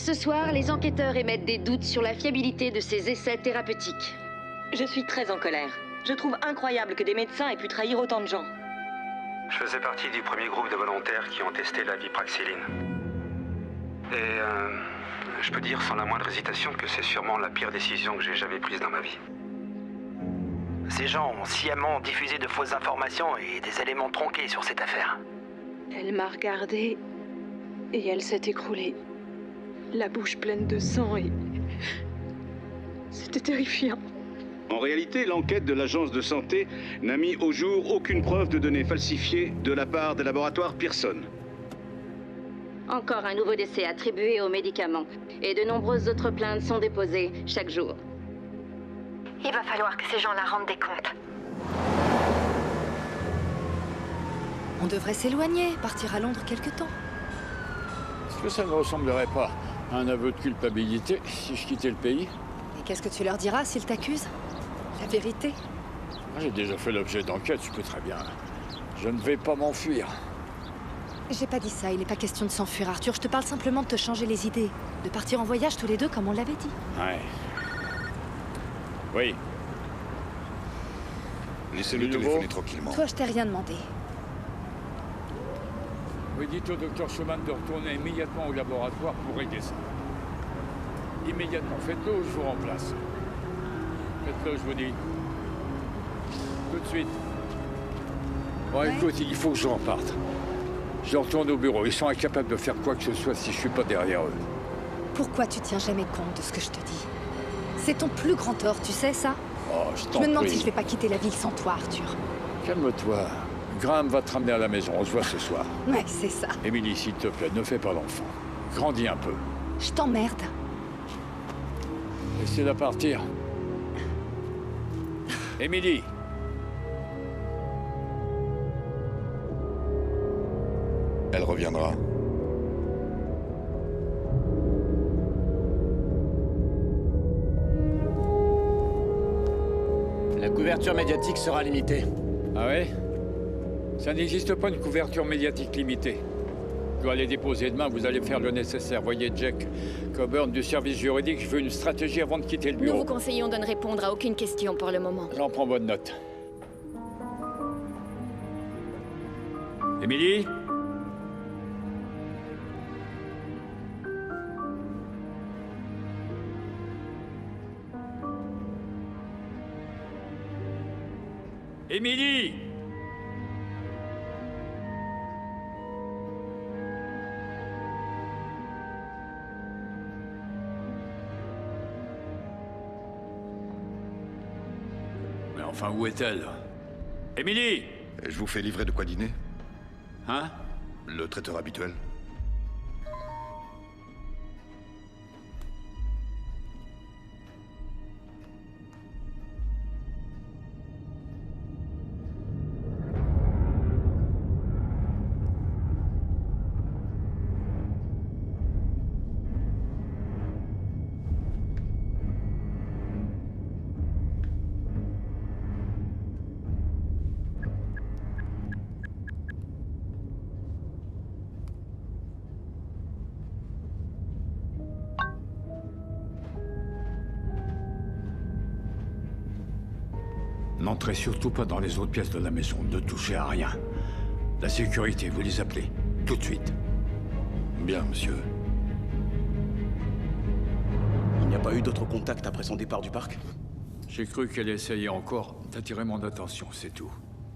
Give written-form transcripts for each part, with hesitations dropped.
Ce soir, les enquêteurs émettent des doutes sur la fiabilité de ces essais thérapeutiques. Je suis très en colère. Je trouve incroyable que des médecins aient pu trahir autant de gens. Je faisais partie du premier groupe de volontaires qui ont testé la vipraxiline. Et je peux dire sans la moindre hésitation que c'est sûrement la pire décision que j'ai jamais prise dans ma vie. Ces gens ont sciemment diffusé de fausses informations et des éléments tronqués sur cette affaire. Elle m'a regardée et elle s'est écroulée. La bouche pleine de sang et... C'était terrifiant. En réalité, l'enquête de l'agence de santé n'a mis au jour aucune preuve de données falsifiées de la part des laboratoires Pearson. Encore un nouveau décès attribué aux médicaments. Et de nombreuses autres plaintes sont déposées chaque jour. Il va falloir que ces gens-là rendent des comptes. On devrait s'éloigner, partir à Londres quelque temps. Est-ce que ça ne ressemblerait pas à un aveu de culpabilité si je quittais le pays? Et qu'est-ce que tu leur diras s'ils t'accusent? La vérité? J'ai déjà fait l'objet d'enquête, je peux très bien. Je ne vais pas m'enfuir. J'ai pas dit ça, il n'est pas question de s'enfuir, Arthur. Je te parle simplement de te changer les idées. De partir en voyage tous les deux comme on l'avait dit. Ouais. Oui. Laissez-le téléphoner tranquillement. Toi, je t'ai rien demandé. Oui, dites au docteur Schumann de retourner immédiatement au laboratoire pour régler ça. Immédiatement, faites-le ou je vous remplace. Faites-le, je vous dis. Tout de suite. Bon, Ouais. écoute, il faut que je reparte. Je retourne au bureau. Ils sont incapables de faire quoi que ce soit si je suis pas derrière eux. Pourquoi tu tiens jamais compte de ce que je te dis? C'est ton plus grand tort, tu sais ça? Oh, je Je t'en me demande prie. si je vais pas quitter la ville sans toi, Arthur. Calme-toi. Graham va te ramener à la maison. On se voit ce soir. Ouais, c'est ça. Émilie, s'il te plaît, ne fais pas l'enfant. Grandis un peu. Je t'emmerde. Laissez-la partir. Émilie. Elle reviendra. La couverture médiatique sera limitée. Ah ouais? Ça n'existe pas une couverture médiatique limitée. Je dois aller déposer demain, vous allez faire le nécessaire. Voyez Jack Coburn du service juridique, je veux une stratégie avant de quitter le Nous bureau. vous conseillons de ne répondre à aucune question pour le moment. J'en prends bonne note. Émilie? Émilie! Mais enfin, où est-elle? Émilie! Je vous fais livrer de quoi dîner? Hein? Le traiteur habituel. N'entrez surtout pas dans les autres pièces de la maison, ne touchez à rien. La sécurité, vous les appelez, tout de suite. Bien, monsieur. Il n'y a pas eu d'autres contacts après son départ du parc? J'ai cru qu'elle essayait encore d'attirer mon attention, c'est tout.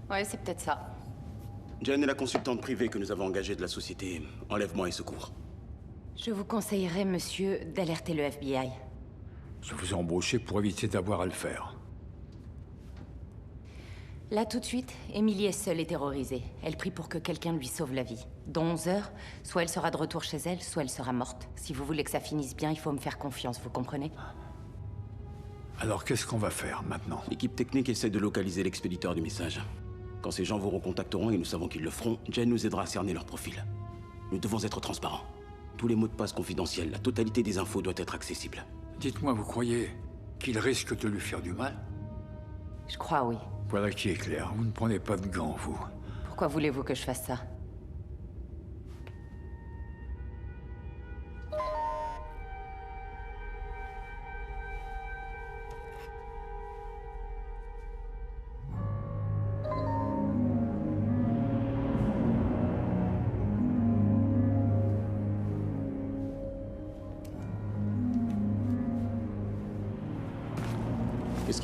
Ouais, c'est peut-être ça. Jen est la consultante privée que nous avons engagée de la société Enlèvement et Secours. Je vous conseillerais, monsieur, d'alerter le FBI. Je vous ai embauché pour éviter d'avoir à le faire. Là, tout de suite, Émilie est seule et terrorisée. Elle prie pour que quelqu'un lui sauve la vie. Dans 11 heures, soit elle sera de retour chez elle, soit elle sera morte. Si vous voulez que ça finisse bien, il faut me faire confiance, vous comprenez? Alors qu'est-ce qu'on va faire maintenant? L'équipe technique essaie de localiser l'expéditeur du message. Quand ces gens vous recontacteront, et nous savons qu'ils le feront, Jen nous aidera à cerner leur profil. Nous devons être transparents. Tous les mots de passe confidentiels, la totalité des infos doit être accessible. Dites-moi, vous croyez qu'il risque de lui faire du mal? Je crois, oui. Voilà qui est clair. Vous ne prenez pas de gants, vous. Pourquoi voulez-vous que je fasse ça?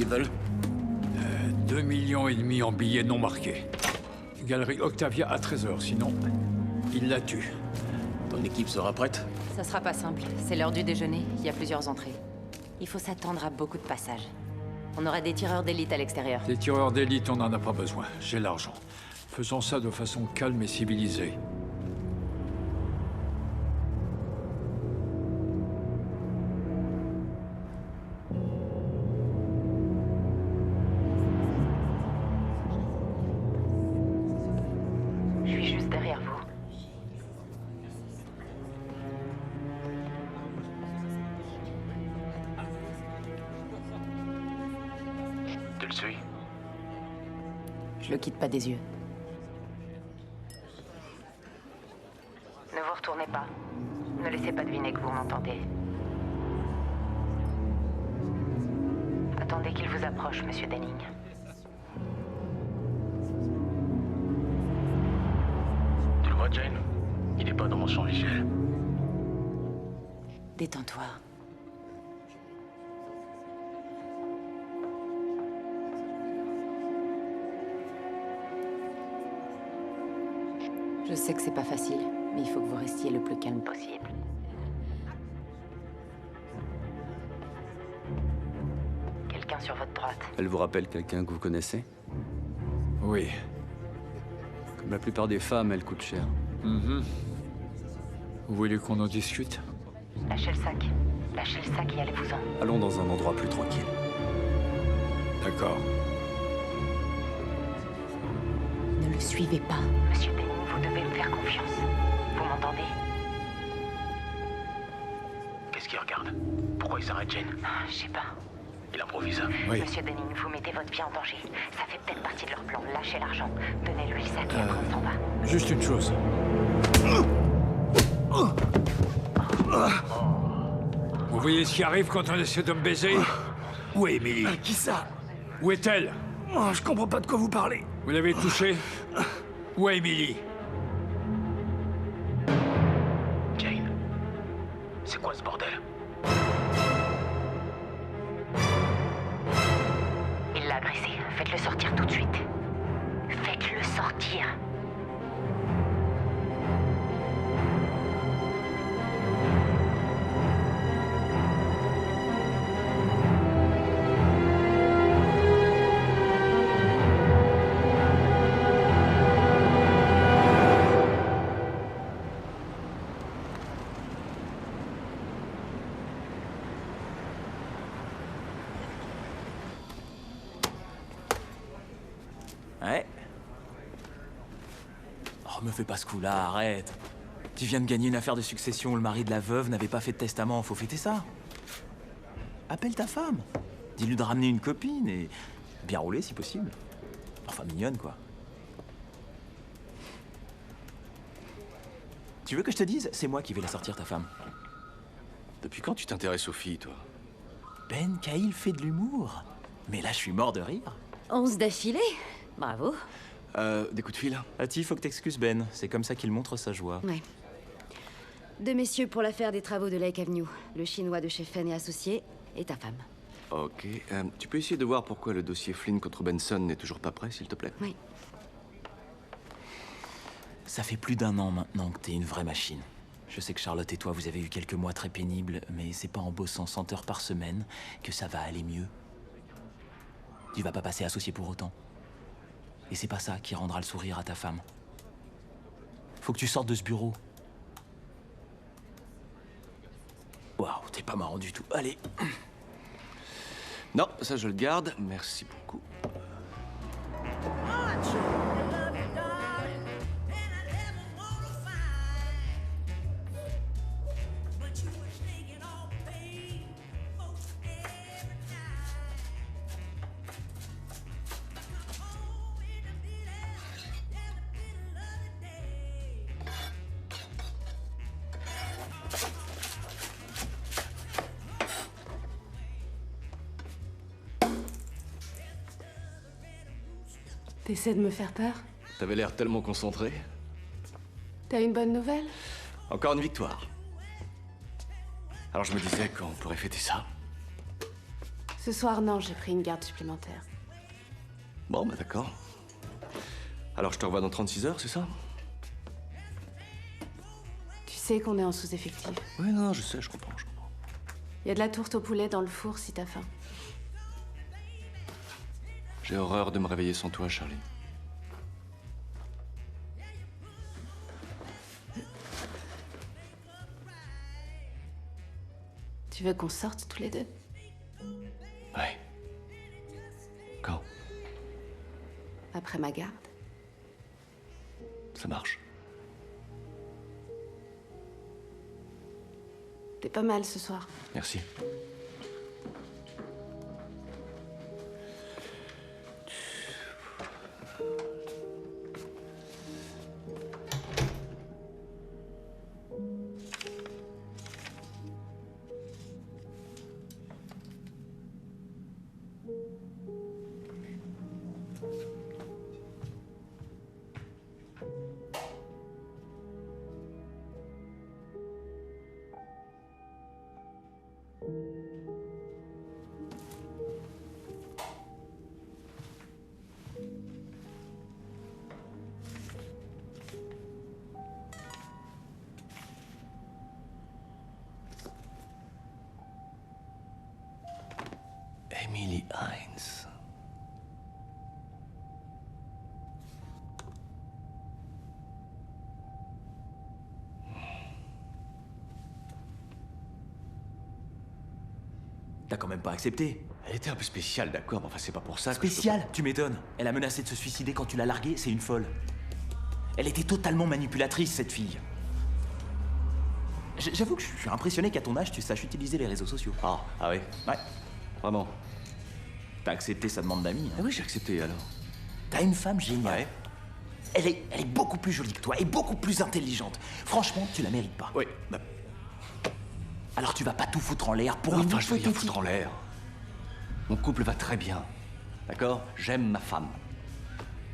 qu'ils veulent? 2,5 millions en billets non marqués. Galerie Octavia à 13h, sinon, il la tue. Ton équipe sera prête? Ça sera pas simple. C'est l'heure du déjeuner, il y a plusieurs entrées. Il faut s'attendre à beaucoup de passages. On aura des tireurs d'élite à l'extérieur. Des tireurs d'élite, on n'en a pas besoin. J'ai l'argent. Faisons ça de façon calme et civilisée. Je suis juste derrière vous. Tu le suis? Je le quitte pas des yeux. Ne vous retournez pas. Ne laissez pas deviner que vous m'entendez. Attendez qu'il vous approche, monsieur Denning. Tu le vois, Jane? Il n'est pas dans mon champ visuel. Détends-toi. Je sais que c'est pas facile, mais il faut que vous restiez le plus calme possible. Quelqu'un sur votre droite. Elle vous rappelle quelqu'un que vous connaissez? Oui. Comme la plupart des femmes, elle coûte cher. Vous voulez qu'on en discute? Lâchez le sac. Lâchez le sac et allez-vous-en. Allons dans un endroit plus tranquille. D'accord. Ne le suivez pas. Monsieur Denning, vous devez me faire confiance. Vous m'entendez? Qu'est-ce qu'il regarde? Pourquoi il s'arrête, Jane? Je sais pas. Il improvise. Oui. Monsieur Denning, vous mettez votre vie en danger. Ça fait peut-être partie de leur plan. Lâchez l'argent. Donnez-lui le sac et après on s'en va. Juste une chose. Vous voyez ce qui arrive quand on essaie de me baiser? Où est Emily? Qui ça? Où est-elle? Oh, je comprends pas de quoi vous parlez. Vous l'avez touchée? Où est Emily? Jane, c'est quoi ce bordel? Il l'a agressé. Faites-le sortir tout de suite. Faites-le sortir. Ouais. Oh, me fais pas ce coup-là, arrête. Tu viens de gagner une affaire de succession, le mari de la veuve n'avait pas fait de testament, faut fêter ça. Appelle ta femme. Dis-lui de ramener une copine et bien rouler si possible. Enfin, mignonne, quoi. Tu veux que je te dise? C'est moi qui vais la sortir, ta femme. Depuis quand tu t'intéresses aux filles, toi? Ben Cahill fait de l'humour. Mais là, je suis mort de rire. 11 d'affilée. Bravo. Des coups de fil? Ati, faut que t'excuses Ben. C'est comme ça qu'il montre sa joie. Ouais. 2 messieurs pour l'affaire des travaux de Lake Avenue. Le chinois de chez Fenn et Associés et ta femme. Ok. Tu peux essayer de voir pourquoi le dossier Flynn contre Benson n'est toujours pas prêt, s'il te plaît? Oui. Ça fait plus d'1 an maintenant que t'es une vraie machine. Je sais que Charlotte et toi, vous avez eu quelques mois très pénibles, mais c'est pas en bossant 100 heures par semaine que ça va aller mieux. Tu vas pas passer associé pour autant. Et c'est pas ça qui rendra le sourire à ta femme. Faut que tu sortes de ce bureau. Waouh, t'es pas marrant du tout. Allez. Non, ça je le garde. Merci beaucoup. T'essaies de me faire peur? T'avais l'air tellement concentré. T'as une bonne nouvelle? Encore une victoire. Alors je me disais qu'on pourrait fêter ça. Ce soir, non, j'ai pris une garde supplémentaire. Bon, bah d'accord. Alors je te revois dans 36 heures, c'est ça? Tu sais qu'on est en sous-effectif. Oui, non, je sais, je comprends. Il y a de la tourte au poulet dans le four si t'as faim. J'ai horreur de me réveiller sans toi, Charlie. Tu veux qu'on sorte tous les deux? Ouais. Quand? Après ma garde. Ça marche. T'es pas mal ce soir. Merci. Emily Hines. T'as quand même pas accepté. Elle était un peu spéciale, d'accord, mais enfin c'est pas pour ça que Spéciale? Tu m'étonnes. Elle a menacé de se suicider quand tu l'as larguée, c'est une folle. Elle était totalement manipulatrice, cette fille. J'avoue que je suis impressionné qu'à ton âge, tu saches utiliser les réseaux sociaux. Ah oui? Ouais. Vraiment? T'as accepté sa demande d'amis, hein? Ah oui, j'ai accepté, alors. T'as une femme géniale. Ouais. Elle est beaucoup plus jolie que toi et beaucoup plus intelligente. Franchement, tu la mérites pas. Oui. Alors tu vas pas tout foutre en l'air pour une Enfin, autre je vais rien hypothétique. foutre en l'air. Mon couple va très bien. D'accord? J'aime ma femme.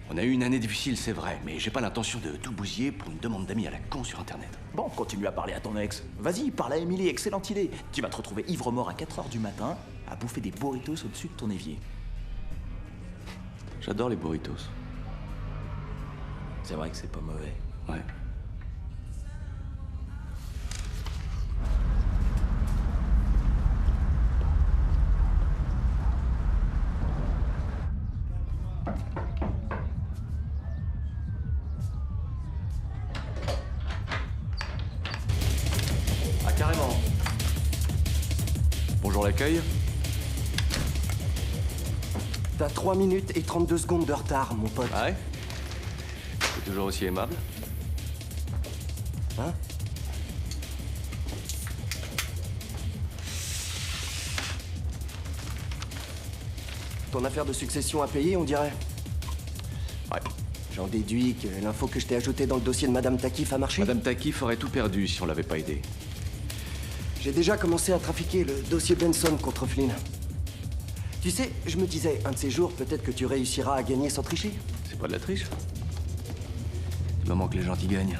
On a eu une année difficile, c'est vrai, mais j'ai pas l'intention de tout bousiller pour une demande d'amis à la con sur Internet. Bon, continue à parler à ton ex. Vas-y, parle à Emily, excellente idée. Tu vas te retrouver ivre-mort à 4h du matin à bouffer des burritos au-dessus de ton évier. J'adore les burritos. C'est vrai que c'est pas mauvais. Ouais. Ah, carrément. Bonjour l'accueil. T'as 3 minutes et 32 secondes de retard, mon pote. Ah ouais? T'es toujours aussi aimable? Hein? Ton affaire de succession à payer, on dirait? Ouais. J'en déduis que l'info que je t'ai ajoutée dans le dossier de Madame Takif a marché? Madame Takif aurait tout perdu si on l'avait pas aidé. J'ai déjà commencé à trafiquer le dossier Benson contre Flynn. Tu sais, je me disais, un de ces jours, peut-être que tu réussiras à gagner sans tricher. C'est pas de la triche. Du moment que les gentils gagnent.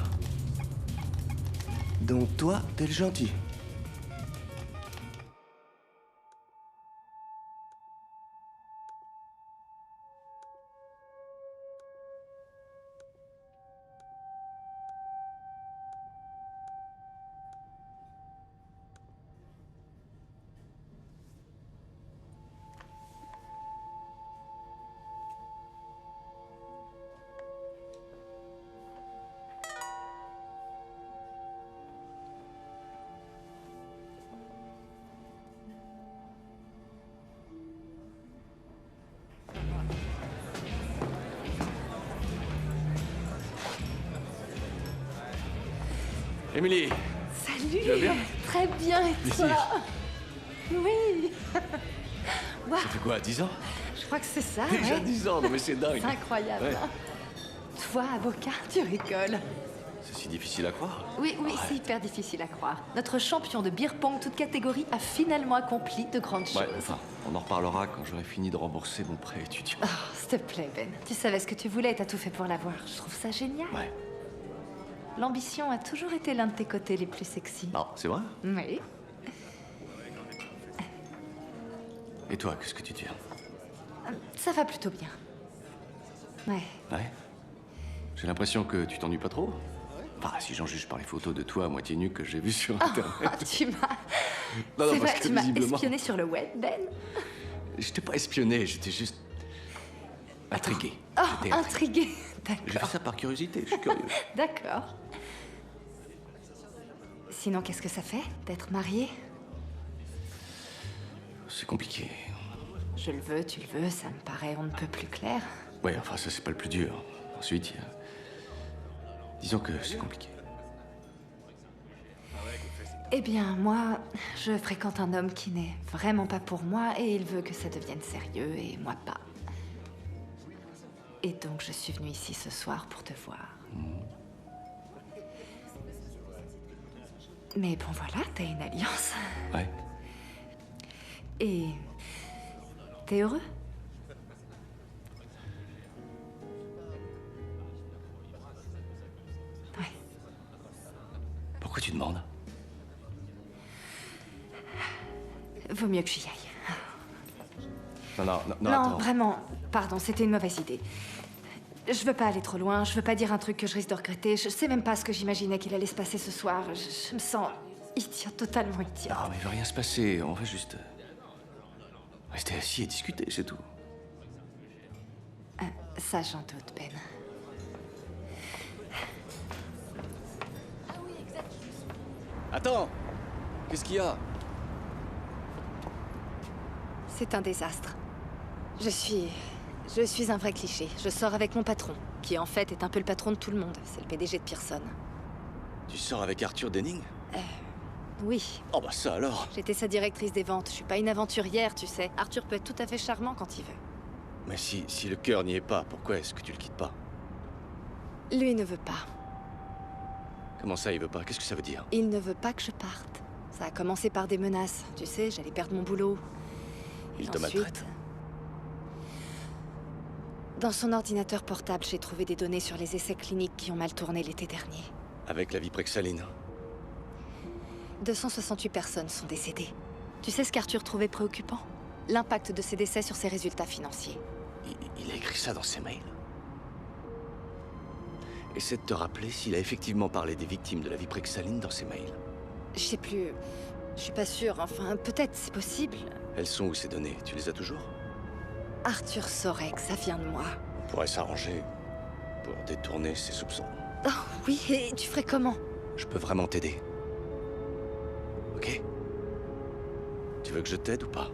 Donc toi, t'es le gentil. Emily! Salut! Tu vas bien? Très bien, et toi? Oui! Waouh! Ça fait quoi, 10 ans? Je crois que c'est ça, Déjà ouais. 10 ans, non mais c'est dingue! C'est incroyable, Ouais. hein. Toi, avocat, tu rigoles. C'est si difficile à croire. Oui, c'est hyper difficile à croire. Notre champion de beer pong toute catégorie a finalement accompli de grandes choses. Ouais, enfin, on en reparlera quand j'aurai fini de rembourser mon prêt étudiant. Oh, s'il te plaît, Ben. Tu savais ce que tu voulais et t'as tout fait pour l'avoir. Je trouve ça génial. Ouais. L'ambition a toujours été l'un de tes côtés les plus sexy. Non, c'est vrai? Oui. Et toi, qu'est-ce que tu deviens? Ça va plutôt bien. Ouais. Ouais. J'ai l'impression que tu t'ennuies pas trop. Enfin, si j'en juge par les photos de toi à moitié nu que j'ai vues sur Internet. Tu m'as... Non, C'est parce vrai, que tu m'as visiblement- espionné sur le web, Ben? Je t'ai pas espionné, j'étais juste... intrigué. Oh, J'étais intrigué. J'ai fait D'accord. ça par curiosité, je suis curieux. D'accord. Sinon, qu'est-ce que ça fait d'être marié? C'est compliqué. Je le veux, tu le veux, ça me paraît on ne peut plus clair. Ouais, enfin, ça, c'est pas le plus dur. Ensuite, il y a... Disons que c'est compliqué. Eh bien, moi, je fréquente un homme qui n'est vraiment pas pour moi et il veut que ça devienne sérieux et moi pas. Et donc, je suis venue ici ce soir pour te voir. Mais bon, voilà, t'as une alliance. Ouais. Et... t'es heureux? Pourquoi tu demandes? Vaut mieux que j'y aille. Non, Non, attends. vraiment, pardon, c'était une mauvaise idée. Je veux pas aller trop loin, je veux pas dire un truc que je risque de regretter. Je sais même pas ce que j'imaginais qu'il allait se passer ce soir. Je me sens idiote, totalement idiote. Non, mais il va rien se passer. On va juste... rester assis et discuter, c'est tout. Ça, j'en doute, Ben. Attends! Qu'est-ce qu'il y a? C'est un désastre. Je suis un vrai cliché. Je sors avec mon patron, qui en fait est un peu le patron de tout le monde. C'est le PDG de Pearson. Tu sors avec Arthur Denning? Oui. Oh bah ça alors! J'étais sa directrice des ventes. Je suis pas une aventurière, tu sais. Arthur peut être tout à fait charmant quand il veut. Mais si le cœur n'y est pas, pourquoi est-ce que tu le quittes pas? Lui ne veut pas. Comment ça, il veut pas? Qu'est-ce que ça veut dire? Il ne veut pas que je parte. Ça a commencé par des menaces. Tu sais, j'allais perdre mon boulot. Il Et te ensuite, maltraite? dans son ordinateur portable, j'ai trouvé des données sur les essais cliniques qui ont mal tourné l'été dernier. Avec la viprexaline. 268 personnes sont décédées. Tu sais ce qu'Arthur trouvait préoccupant? L'impact de ces décès sur ses résultats financiers. Il a écrit ça dans ses mails. Essaie de te rappeler s'il a effectivement parlé des victimes de la viprexaline dans ses mails. Je sais plus... Je suis pas sûre, enfin, peut-être, c'est possible. Elles sont où ces données? Tu les as toujours? Arthur saurait que ça vient de moi. On pourrait s'arranger pour détourner ses soupçons. Oh, oui, et tu ferais comment? Je peux vraiment t'aider. Ok? Tu veux que je t'aide ou pas?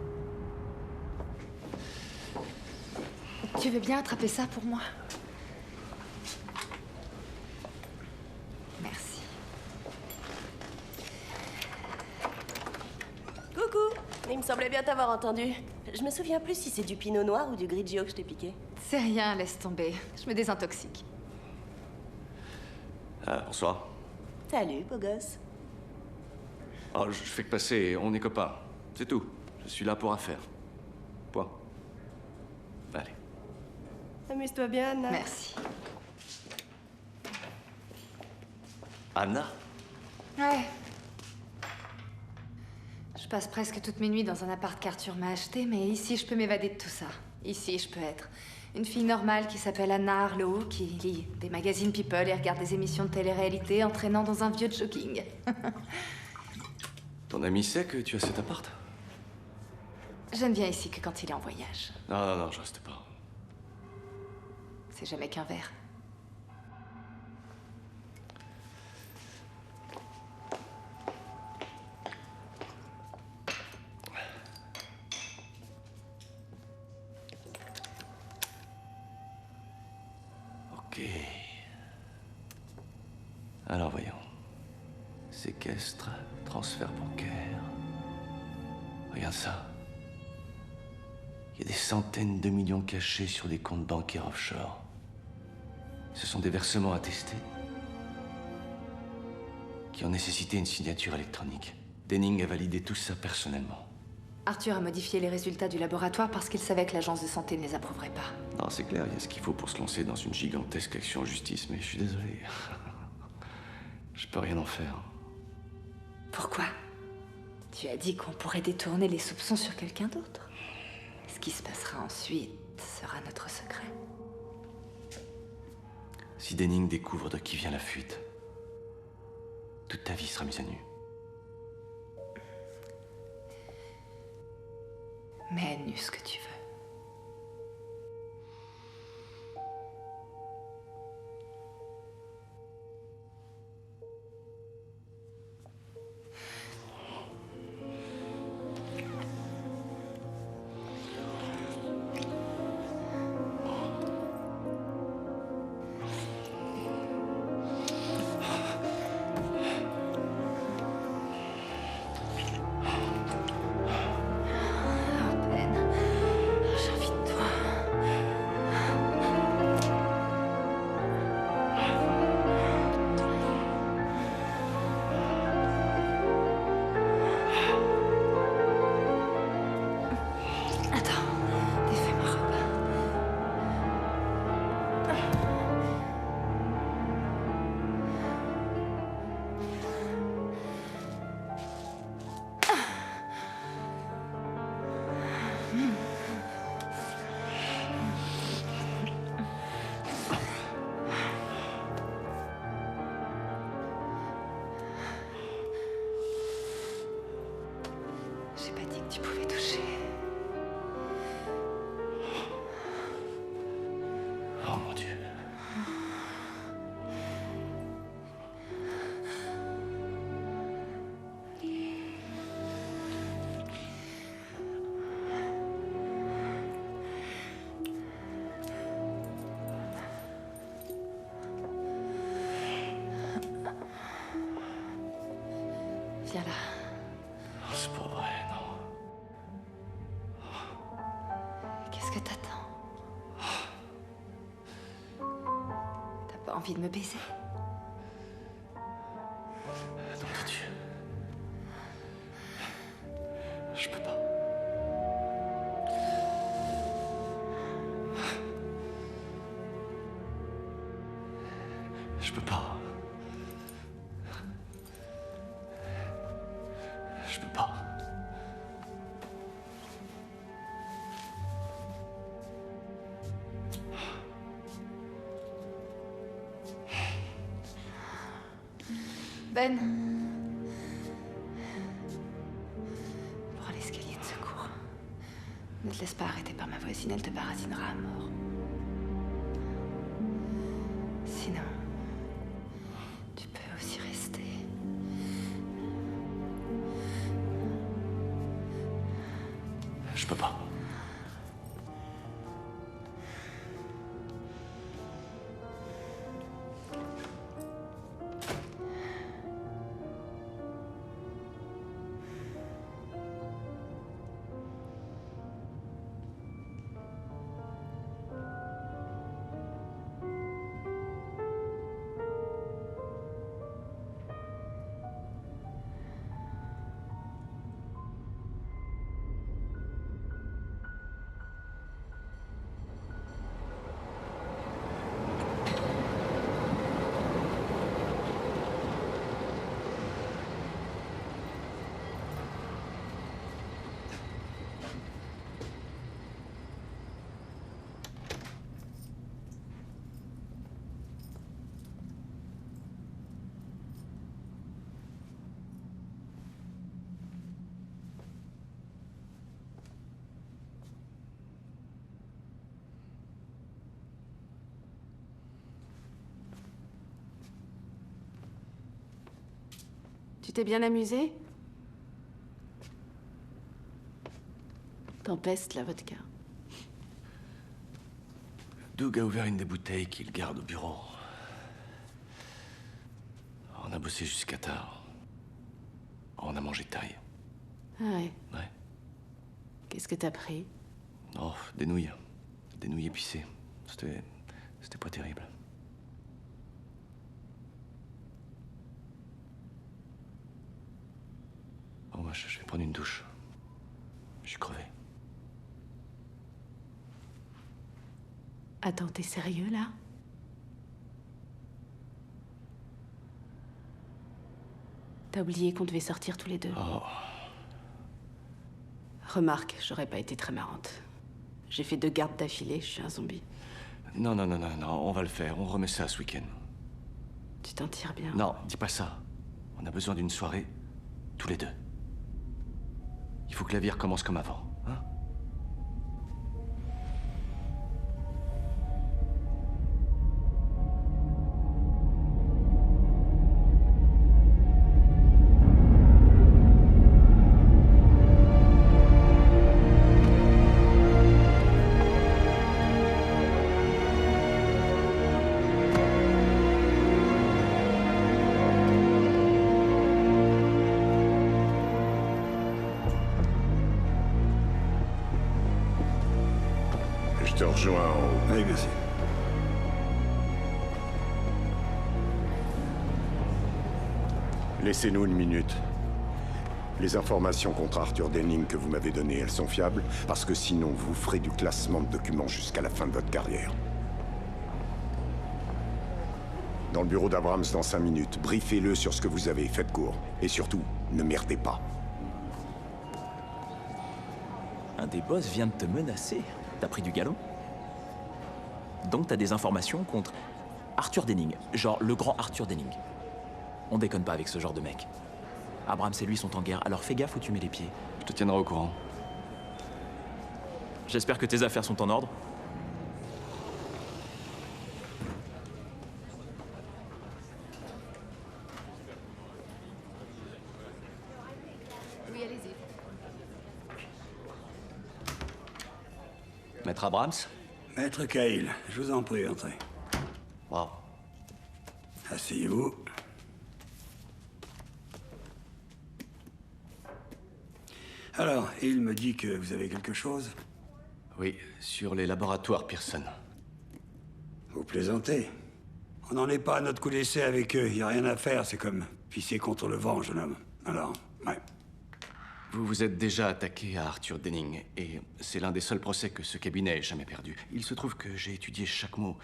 Tu veux bien attraper ça pour moi? Merci. Coucou! Il me semblait bien t'avoir entendu. Je me souviens plus si c'est du pinot noir ou du grigio que je t'ai piqué. C'est rien, laisse tomber. Je me désintoxique. Ah, bonsoir. Salut, beau gosse. Oh, je fais que passer, on est copains. C'est tout. Je suis là pour affaire. Point. Allez. Amuse-toi bien, Anna. Merci. Anna? Ouais. Je passe presque toutes mes nuits dans un appart qu'Arthur m'a acheté, mais ici, je peux m'évader de tout ça. Ici, je peux être une fille normale qui s'appelle Anna Harlow, qui lit des magazines People et regarde des émissions de télé-réalité en traînant dans un vieux jogging. Ton ami sait que tu as cet appart? J'aime bien ici que quand il est en voyage. Non, je reste pas. C'est jamais qu'un verre. Ok. Alors voyons. Séquestre, transfert bancaire. Regarde ça. Il y a des centaines de millions cachés sur des comptes bancaires offshore. Ce sont des versements attestés qui ont nécessité une signature électronique. Denning a validé tout ça personnellement. Arthur a modifié les résultats du laboratoire parce qu'il savait que l'agence de santé ne les approuverait pas. Non, c'est clair, il y a ce qu'il faut pour se lancer dans une gigantesque action en justice, mais je suis désolé. Je peux rien en faire. Pourquoi? Tu as dit qu'on pourrait détourner les soupçons sur quelqu'un d'autre. Ce qui se passera ensuite sera notre secret. Si Denning découvre de qui vient la fuite, toute ta vie sera mise à nu. Mets à nu ce que tu veux. J'ai pas dit que tu pouvais toucher. Oh mon Dieu. Viens là. Oh, c'est pas vrai, non. Qu'est-ce que t'attends? T'as pas envie de me baiser? Nom de Dieu. Je peux pas. Je peux pas. Je peux pas. Ben. Prends l'escalier de secours. Ne te laisse pas arrêter par ma voisine, elle te baratinera à mort. Sinon, tu peux aussi rester. Je peux pas. Tu t'es bien amusé? T'empestes la vodka. Doug a ouvert une des bouteilles qu'il garde au bureau. On a bossé jusqu'à tard. On a mangé taille. Ah ouais. Ouais. Qu'est-ce que t'as pris? Oh, des nouilles. Des nouilles épicées. C'était pas terrible. Bon, bah, je vais prendre une douche. Je suis crevé. Attends, t'es sérieux là? T'as oublié qu'on devait sortir tous les deux. Oh. Remarque, j'aurais pas été très marrante. J'ai fait 2 gardes d'affilée, je suis un zombie. Non, non, non, non, non, on va le faire. On remet ça ce week-end. Tu t'en tires bien. Non, dis pas ça. On a besoin d'une soirée, tous les deux. Il faut que la vie recommence comme avant, hein? Je te rejoins en haut. Oui, merci. Laissez-nous une minute. Les informations contre Arthur Denning que vous m'avez données, elles sont fiables? Parce que sinon, vous ferez du classement de documents jusqu'à la fin de votre carrière. Dans le bureau d'Abrams dans 5 minutes. Briefez-le sur ce que vous avez. Faites court. Et surtout, ne merdez pas. Un des boss vient de te menacer. T'as pris du galon? Donc t'as des informations contre Arthur Denning. Genre le grand Arthur Denning. On déconne pas avec ce genre de mec. Abrams et lui sont en guerre, alors fais gaffe où tu mets les pieds. Je te tiendrai au courant. J'espère que tes affaires sont en ordre. Oui, allez-y. Maître Abrams? Maître Cahill, je vous en prie, entrez. Wow. Asseyez-vous. Alors, il me dit que vous avez quelque chose? Oui, sur les laboratoires Pearson. Vous plaisantez. On n'en est pas à notre coup d'essai avec eux, y a rien à faire, c'est comme pisser contre le vent, jeune homme. Alors, ouais. Vous vous êtes déjà attaqué à Arthur Denning, et c'est l'un des seuls procès que ce cabinet ait jamais perdu. Il se trouve que j'ai étudié chaque mot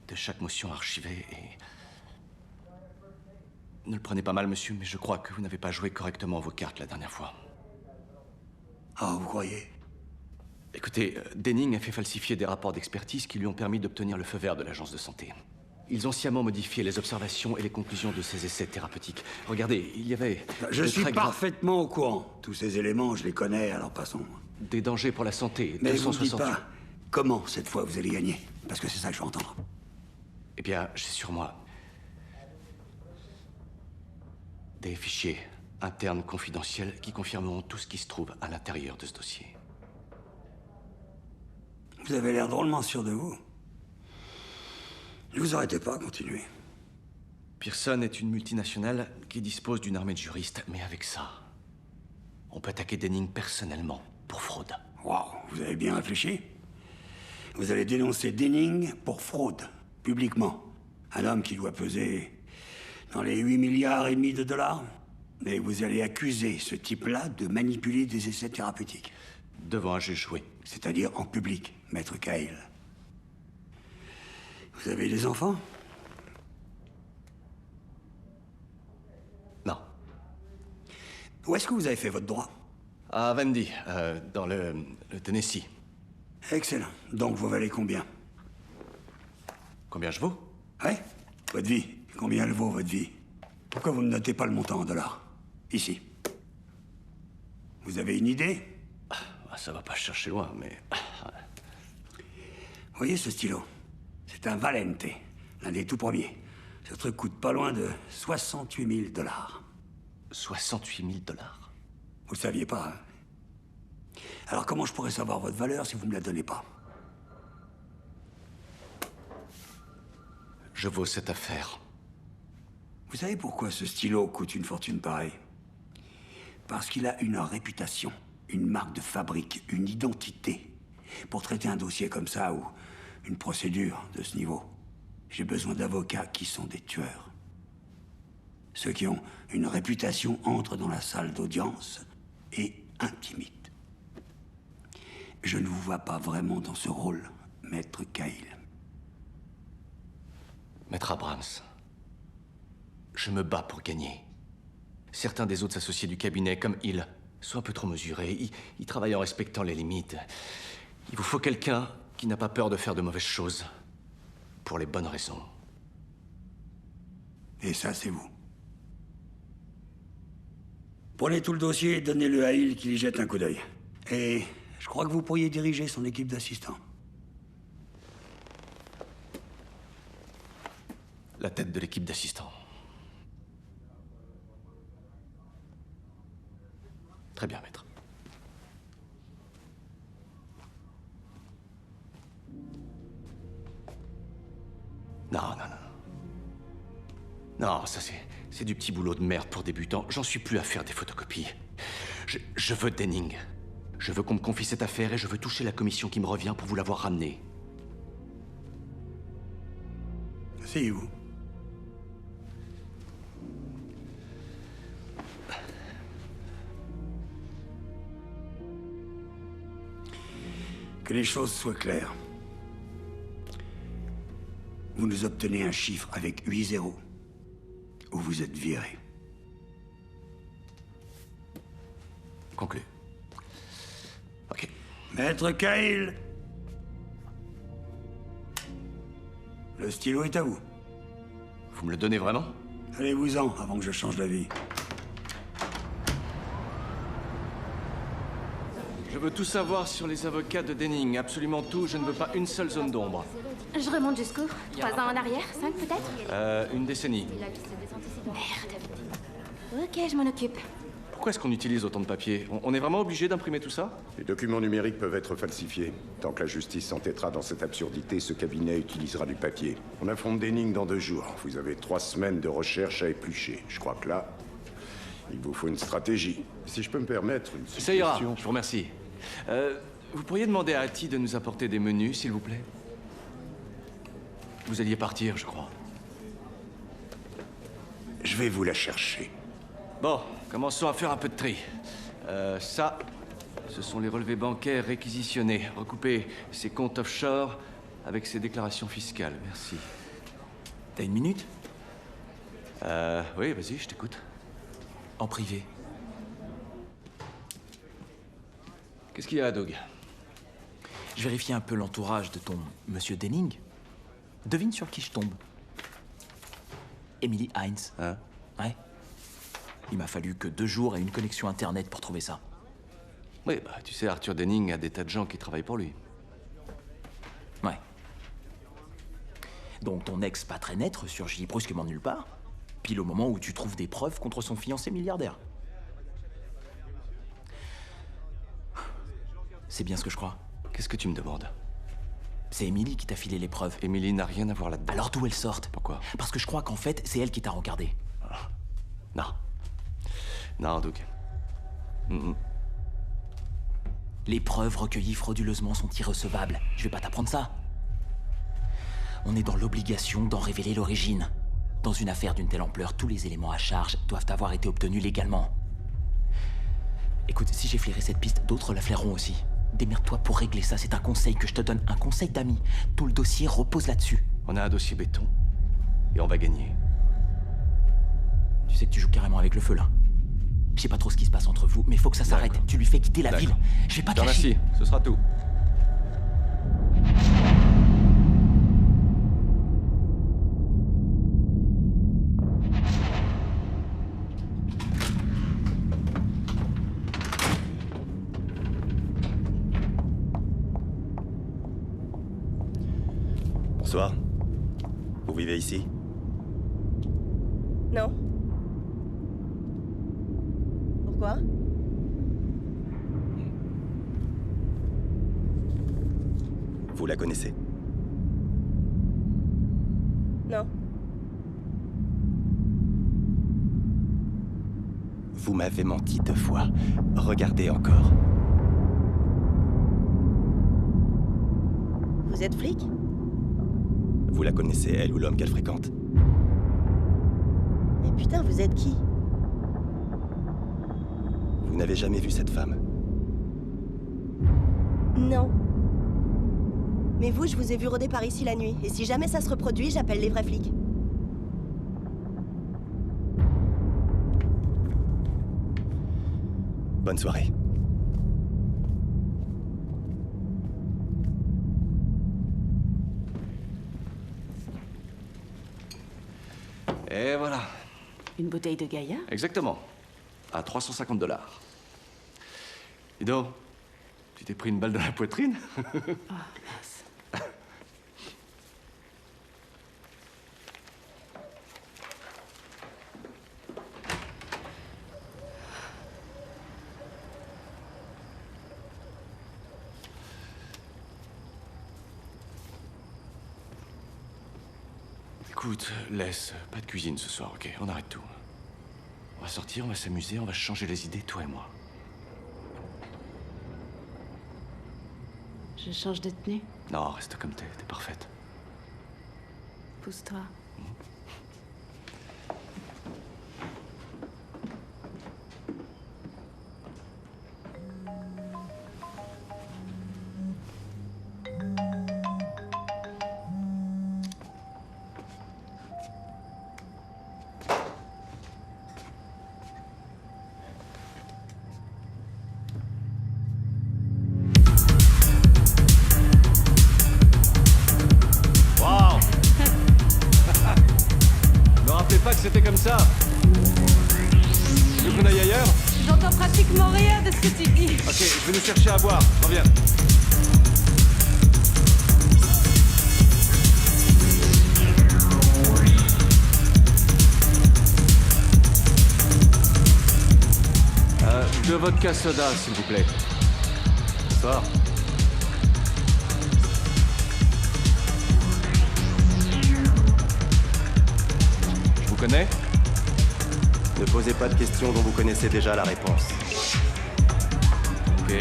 de chaque motion archivée, et... Ne le prenez pas mal, monsieur, mais je crois que vous n'avez pas joué correctement vos cartes la dernière fois. Ah, vous croyez? Écoutez, Denning a fait falsifier des rapports d'expertise qui lui ont permis d'obtenir le feu vert de l'agence de santé. Ils ont sciemment modifié les observations et les conclusions de ces essais thérapeutiques. Regardez, il y avait... Je suis parfaitement au courant. Tous ces éléments, je les connais, alors passons. Des dangers pour la santé, mais vous ne 268... dites pas comment, cette fois, vous allez gagner. Parce que c'est ça que je veux entendre. Eh bien, j'ai sur moi des fichiers internes confidentiels qui confirmeront tout ce qui se trouve à l'intérieur de ce dossier. Vous avez l'air drôlement sûr de vous. Ne vous arrêtez pas, continuez. Pearson est une multinationale qui dispose d'une armée de juristes, mais avec ça, on peut attaquer Denning personnellement pour fraude. Waouh, vous avez bien réfléchi. Vous allez dénoncer Denning pour fraude, publiquement. Un homme qui doit peser dans les 8,5 milliards de dollars. Et vous allez accuser ce type-là de manipuler des essais thérapeutiques. Devant un juge, oui. C'est-à-dire en public, Maître Cahill. Vous avez des enfants? Non. Où est-ce que vous avez fait votre droit? À Vandy, dans le Tennessee. Excellent. Donc vous valez combien? Combien je vaux? Ouais. Votre vie. Combien elle vaut, votre vie? Pourquoi vous ne notez pas le montant en dollars? Ici. Vous avez une idée? Ça va pas chercher loin, mais... Voyez ce stylo? C'est un Valente, l'un des tout premiers. Ce truc coûte pas loin de 68 000 dollars. 68 000 dollars? Vous le saviez pas, hein? Alors comment je pourrais savoir votre valeur si vous me la donnez pas? Je vaux cette affaire. Vous savez pourquoi ce stylo coûte une fortune pareille? Parce qu'il a une réputation, une marque de fabrique, une identité. Pour traiter un dossier comme ça ou une procédure de ce niveau, j'ai besoin d'avocats qui sont des tueurs. Ceux qui ont une réputation entrent dans la salle d'audience et intimident. Je ne vous vois pas vraiment dans ce rôle, Maître Cahill. Maître Abrams, je me bats pour gagner. Certains des autres associés du cabinet, comme il, sont un peu trop mesurés. Ils travaillent en respectant les limites. Il vous faut quelqu'un qui n'a pas peur de faire de mauvaises choses. Pour les bonnes raisons. Et ça, c'est vous. Prenez tout le dossier et donnez-le à Hill qu'il y jette un coup d'œil. Et je crois que vous pourriez diriger son équipe d'assistants. La tête de l'équipe d'assistants. Très bien, maître. Non, non, non. Non, ça c'est du petit boulot de merde pour débutants. J'en suis plus à faire des photocopies. Je veux Denning. Je veux qu'on me confie cette affaire et je veux toucher la commission qui me revient pour vous l'avoir ramenée. Asseyez-vous. Que les choses soient claires. Vous nous obtenez un chiffre avec 8 zéros, ou vous êtes viré. Conclu. Ok. Maître Kyle, le stylo est à vous. Vous me le donnez vraiment? Allez-vous-en avant que je change d'avis. Je veux tout savoir sur les avocats de Denning, absolument tout. Je ne veux pas une seule zone d'ombre. Je remonte jusqu'où? 3 ans en arrière? 5 peut-être? Une décennie. Merde. Ok, je m'en occupe. Pourquoi est-ce qu'on utilise autant de papier? On est vraiment obligé d'imprimer tout ça? Les documents numériques peuvent être falsifiés. Tant que la justice s'entêtera dans cette absurdité, ce cabinet utilisera du papier. On affronte Denning dans 2 jours. Vous avez 3 semaines de recherche à éplucher. Je crois que là, il vous faut une stratégie. Si je peux me permettre une suggestion... Ça ira, je vous remercie. Vous pourriez demander à Hattie de nous apporter des menus, s'il vous plaît? Vous alliez partir, je crois. Je vais vous la chercher. Bon, commençons à faire un peu de tri. Ça, ce sont les relevés bancaires réquisitionnés. Recoupez ces comptes offshore avec ces déclarations fiscales. Merci. T'as une minute? Oui, vas-y, je t'écoute. En privé. Qu'est-ce qu'il y a, Doug? Je vérifie un peu l'entourage de ton monsieur Denning. Devine sur qui je tombe. Emily Hines. Hein? Ouais. Il m'a fallu que 2 jours et une connexion internet pour trouver ça. Oui, bah, tu sais, Arthur Denning a des tas de gens qui travaillent pour lui. Ouais. Donc ton ex pas très net ressurgit brusquement de nulle part, pile au moment où tu trouves des preuves contre son fiancé milliardaire. C'est bien ce que je crois. Qu'est-ce que tu me demandes? C'est Emily qui t'a filé les preuves. Emily n'a rien à voir là-dedans. Alors d'où elles sortent? Pourquoi? Parce que je crois qu'en fait, c'est elle qui t'a rencardé. Non. Non, Doug. Les preuves recueillies frauduleusement sont irrecevables. Je vais pas t'apprendre ça. On est dans l'obligation d'en révéler l'origine. Dans une affaire d'une telle ampleur, tous les éléments à charge doivent avoir été obtenus légalement. Écoute, si j'ai flairé cette piste, d'autres la flaireront aussi. Démerde-toi pour régler ça, c'est un conseil que je te donne, un conseil d'ami. Tout le dossier repose là-dessus. On a un dossier béton. Et on va gagner. Tu sais que tu joues carrément avec le feu, là. Je sais pas trop ce qui se passe entre vous, mais faut que ça s'arrête. Tu lui fais quitter la ville. Je vais pas te lâcher. Merci, ce sera tout. Bonsoir. Vous vivez ici? Non. Pourquoi? Vous la connaissez? Non. Vous m'avez menti 2 fois. Regardez encore. Vous êtes flic? Vous la connaissez, elle ou l'homme qu'elle fréquente? Mais putain, vous êtes qui? Vous n'avez jamais vu cette femme? Non. Mais vous, je vous ai vu rôder par ici la nuit. Et si jamais ça se reproduit, j'appelle les vrais flics. Bonne soirée. Et voilà. Une bouteille de Gaïa? Exactement. À $350. Dis donc, tu t'es pris une balle dans la poitrine? Oh, mince. Écoute, laisse, pas de cuisine ce soir, ok? On arrête tout. On va sortir, on va s'amuser, on va changer les idées, toi et moi. Je change de tenue? Non, reste comme t'es parfaite. Pousse-toi. Waouh! Me rappelez pas que c'était comme ça. Tu veux qu'on aille ailleurs? J'entends pratiquement rien de ce que tu dis. Ok, je vais nous chercher à boire. Reviens. Deux vodka soda, s'il vous plaît. Bonsoir. Je vous connais? Ne posez pas de questions dont vous connaissez déjà la réponse. Ok.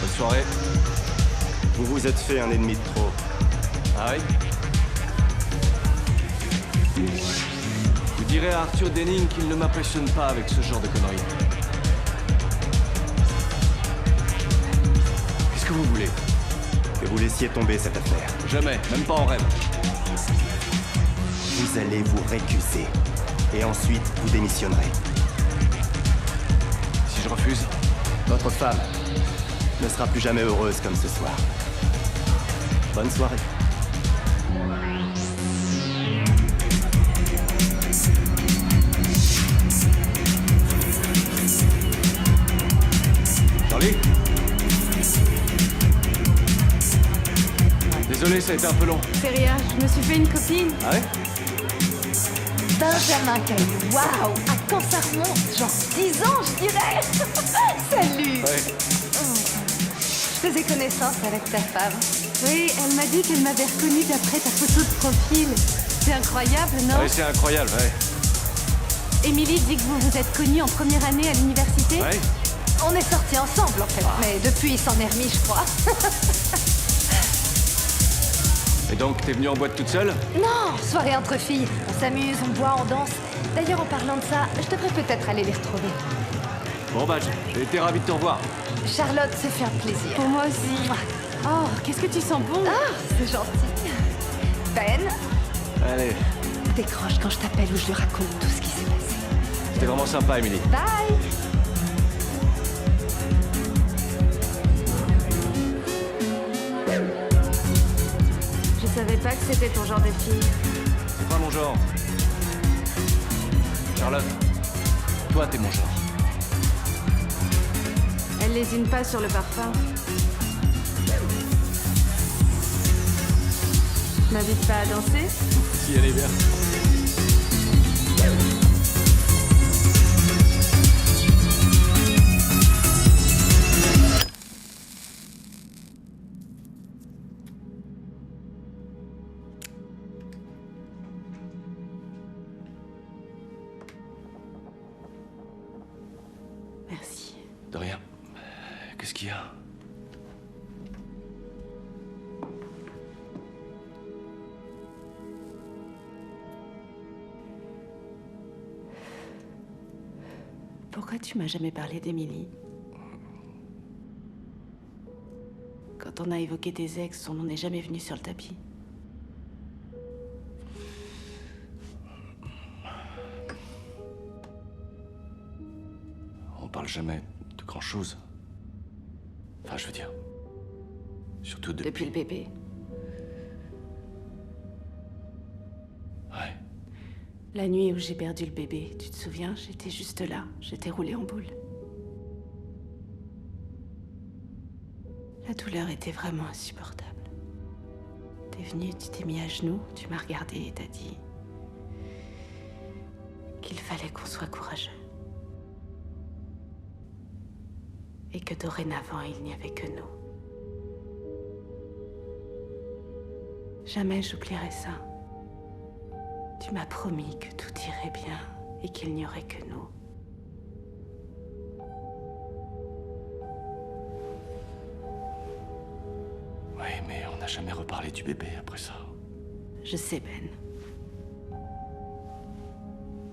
Bonne soirée. Vous vous êtes fait un ennemi de trop. Ah oui? Vous direz à Arthur Denning qu'il ne m'impressionne pas avec ce genre de conneries. Qu'est-ce que vous voulez? Que vous laissiez tomber cette affaire. Jamais, même pas en rêve. Vous allez vous récuser. Et ensuite, vous démissionnerez. Si je refuse? Votre femme ne sera plus jamais heureuse comme ce soir. Bonne soirée. Charlie? Désolé, ça a été un peu long. C'est rien, je me suis fait une copine. Ah ouais? Benjamin Caillou, waouh! À quand ça remonte? Genre 10 ans, je dirais! Salut! Ouais. Je faisais connaissance avec ta femme. Oui, elle m'a dit qu'elle m'avait reconnue d'après ta photo de profil. C'est incroyable, non? Ouais, c'est incroyable, ouais. Émilie dit que vous vous êtes connus en première année à l'université? Ouais. On est sortis ensemble, en fait. Mais depuis, il s'en est remis, je crois. Et donc, t'es venue en boîte toute seule? Non, soirée entre filles. On s'amuse, on boit, on danse. D'ailleurs, en parlant de ça, je devrais peut-être aller les retrouver. Bon bah, j'ai été ravi de te revoir. Charlotte se fait un plaisir. Pour moi aussi. Oh, qu'est-ce que tu sens bon? Ah, c'est gentil. Ben, Allez, décroche quand je t'appelle ou je lui raconte tout ce qui s'est passé. c'était vraiment sympa, Emily. Bye! Je savais pas que c'était ton genre de fille. C'est pas mon genre. Charlotte, toi, t'es mon genre. Elle lésine pas sur le parfum. M'invite pas à danser? Si elle est bien. Merci. De rien. Qu'est-ce qu'il y a? Pourquoi tu m'as jamais parlé d'Émilie? Quand on a évoqué tes ex, son nom n'est jamais venu sur le tapis. On parle jamais de grand-chose. Enfin, je veux dire... Surtout Depuis le bébé. La nuit où j'ai perdu le bébé, tu te souviens? J'étais juste là, j'étais roulée en boule. La douleur était vraiment insupportable. T'es venu, tu t'es mis à genoux, tu m'as regardé et t'as dit qu'il fallait qu'on soit courageux. Et que dorénavant, il n'y avait que nous. Jamais j'oublierai ça. Tu m'as promis que tout irait bien et qu'il n'y aurait que nous. Oui, mais on n'a jamais reparlé du bébé après ça. Je sais, Ben.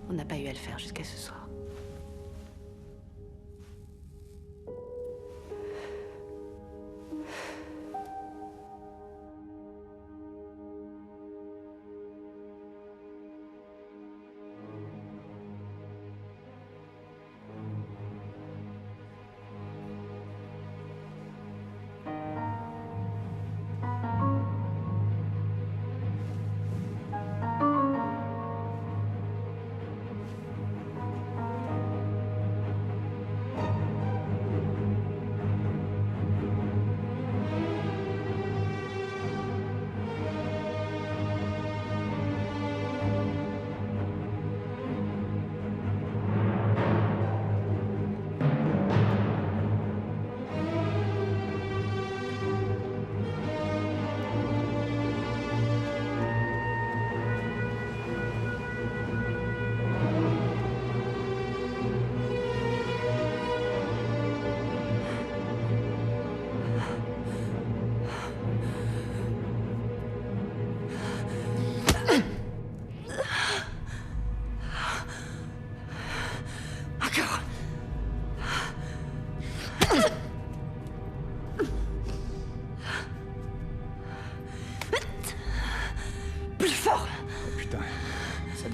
On n'a pas eu à le faire jusqu'à ce soir.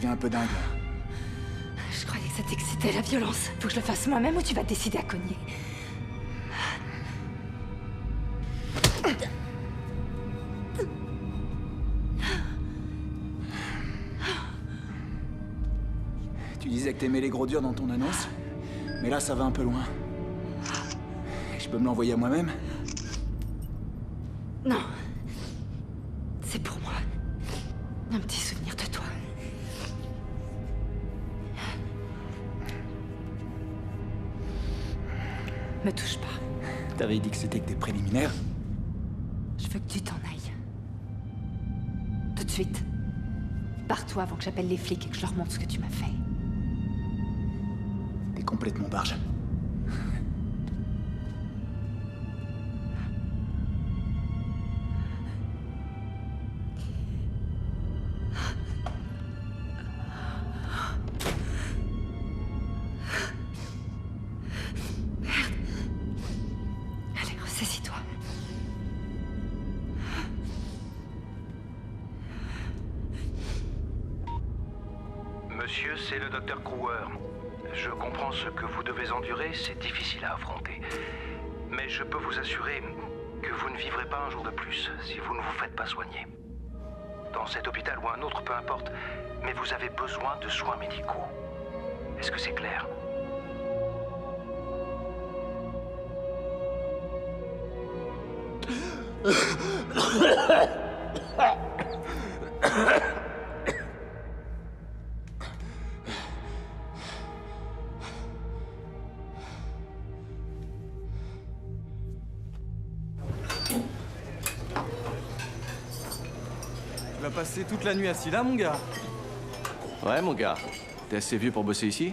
Un peu dingue. Je croyais que ça t'excitait, la violence. Faut que je le fasse moi-même ou tu vas te décider à cogner. Tu disais que t'aimais les gros durs dans ton annonce, mais là ça va un peu loin. Je peux me l'envoyer à moi-même? Non. C'est pour moi. Un petit souvenir de toi. Me touche pas. T'avais dit que c'était que des préliminaires? Je veux que tu t'en ailles. Tout de suite. Pars-toi avant que j'appelle les flics et que je leur montre ce que tu m'as fait. T'es complètement barge. Monsieur, c'est le docteur Kruger. Je comprends ce que vous devez endurer, c'est difficile à affronter. Mais je peux vous assurer que vous ne vivrez pas un jour de plus si vous ne vous faites pas soigner. Dans cet hôpital ou un autre, peu importe, mais vous avez besoin de soins médicaux. Est-ce que c'est clair ? Tu vas passer toute la nuit assis là, mon gars? Ouais, mon gars. T'es assez vieux pour bosser ici?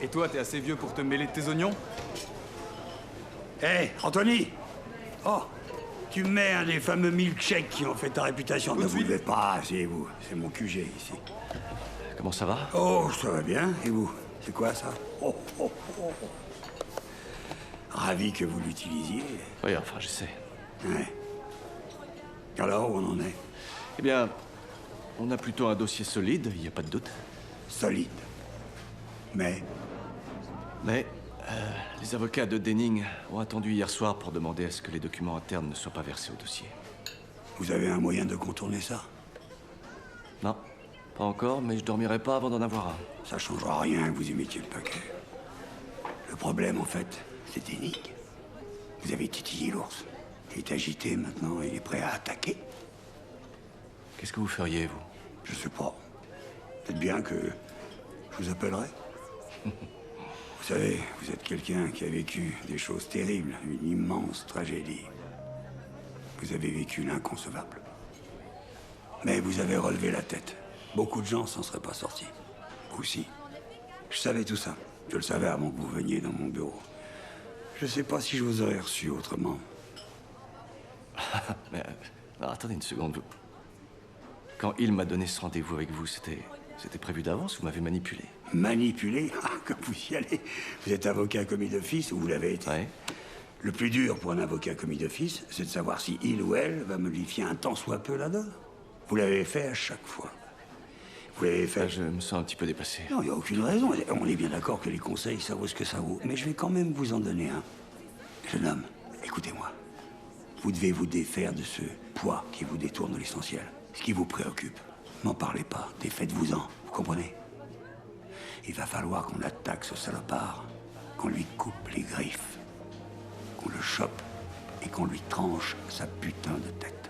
Et toi, t'es assez vieux pour te mêler de tes oignons? Hé, Anthony! Oh, tu me mets un des fameux milkshakes qui ont fait ta réputation. Ne vous levez pas, asseyez-vous. C'est mon QG ici. Comment ça va? Oh, ça va bien. Et vous? C'est quoi ça? Oh, oh, oh. Ravi que vous l'utilisiez. Oui, enfin, je sais. Ouais. Alors, où on en est? Eh bien, on a plutôt un dossier solide, il n'y a pas de doute. Solide. Mais les avocats de Denning ont attendu hier soir pour demander à ce que les documents internes ne soient pas versés au dossier. vous avez un moyen de contourner ça? Non. Pas encore, mais je dormirai pas avant d'en avoir un. Ça changera rien que vous émettiez le paquet. Le problème, en fait, c'était Nick. Vous avez titillé l'ours. Il est agité maintenant et il est prêt à attaquer. Qu'est-ce que vous feriez, vous? Je sais pas. Peut-être bien que je vous appellerai. Vous savez, vous êtes quelqu'un qui a vécu des choses terribles, une immense tragédie. Vous avez vécu l'inconcevable. Mais vous avez relevé la tête. Beaucoup de gens s'en seraient pas sortis. Vous aussi. Je savais tout ça. Je le savais avant que vous veniez dans mon bureau. Je sais pas si je vous aurais reçu autrement. Mais alors, attendez une seconde. Quand il m'a donné ce rendez-vous avec vous, c'était prévu d'avance, vous m'avez manipulé. Manipulé? Ah, comme vous y allez. Vous êtes avocat commis d'office, ou vous l'avez été. Ouais. Le plus dur pour un avocat commis d'office, c'est de savoir si il ou elle va modifier un tant soit peu la donne. Vous l'avez fait à chaque fois. Vous l'avez fait... Je me sens un petit peu dépassé. Non, il n'y a aucune raison. On est bien d'accord que les conseils, ça vaut ce que ça vaut. Mais je vais quand même vous en donner un. Jeune homme, écoutez-moi. Vous devez vous défaire de ce poids qui vous détourne de l'essentiel. Ce qui vous préoccupe. N'en parlez pas. Défaites-vous-en. Vous comprenez? Il va falloir qu'on attaque ce salopard. Qu'on lui coupe les griffes. Qu'on le chope et qu'on lui tranche sa putain de tête.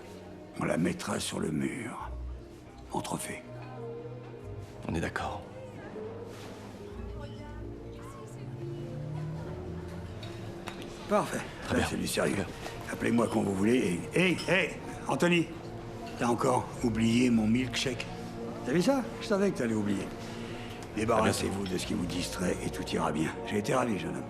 On la mettra sur le mur. En trophée. On est d'accord. Parfait. Là, c'est du sérieux. Appelez-moi quand vous voulez et... Hé, Anthony, t'as encore oublié mon milkshake. T'as vu ça? Je savais que t'allais oublier. Débarrassez-vous de ce qui vous distrait et tout ira bien. J'ai été ravi, jeune homme.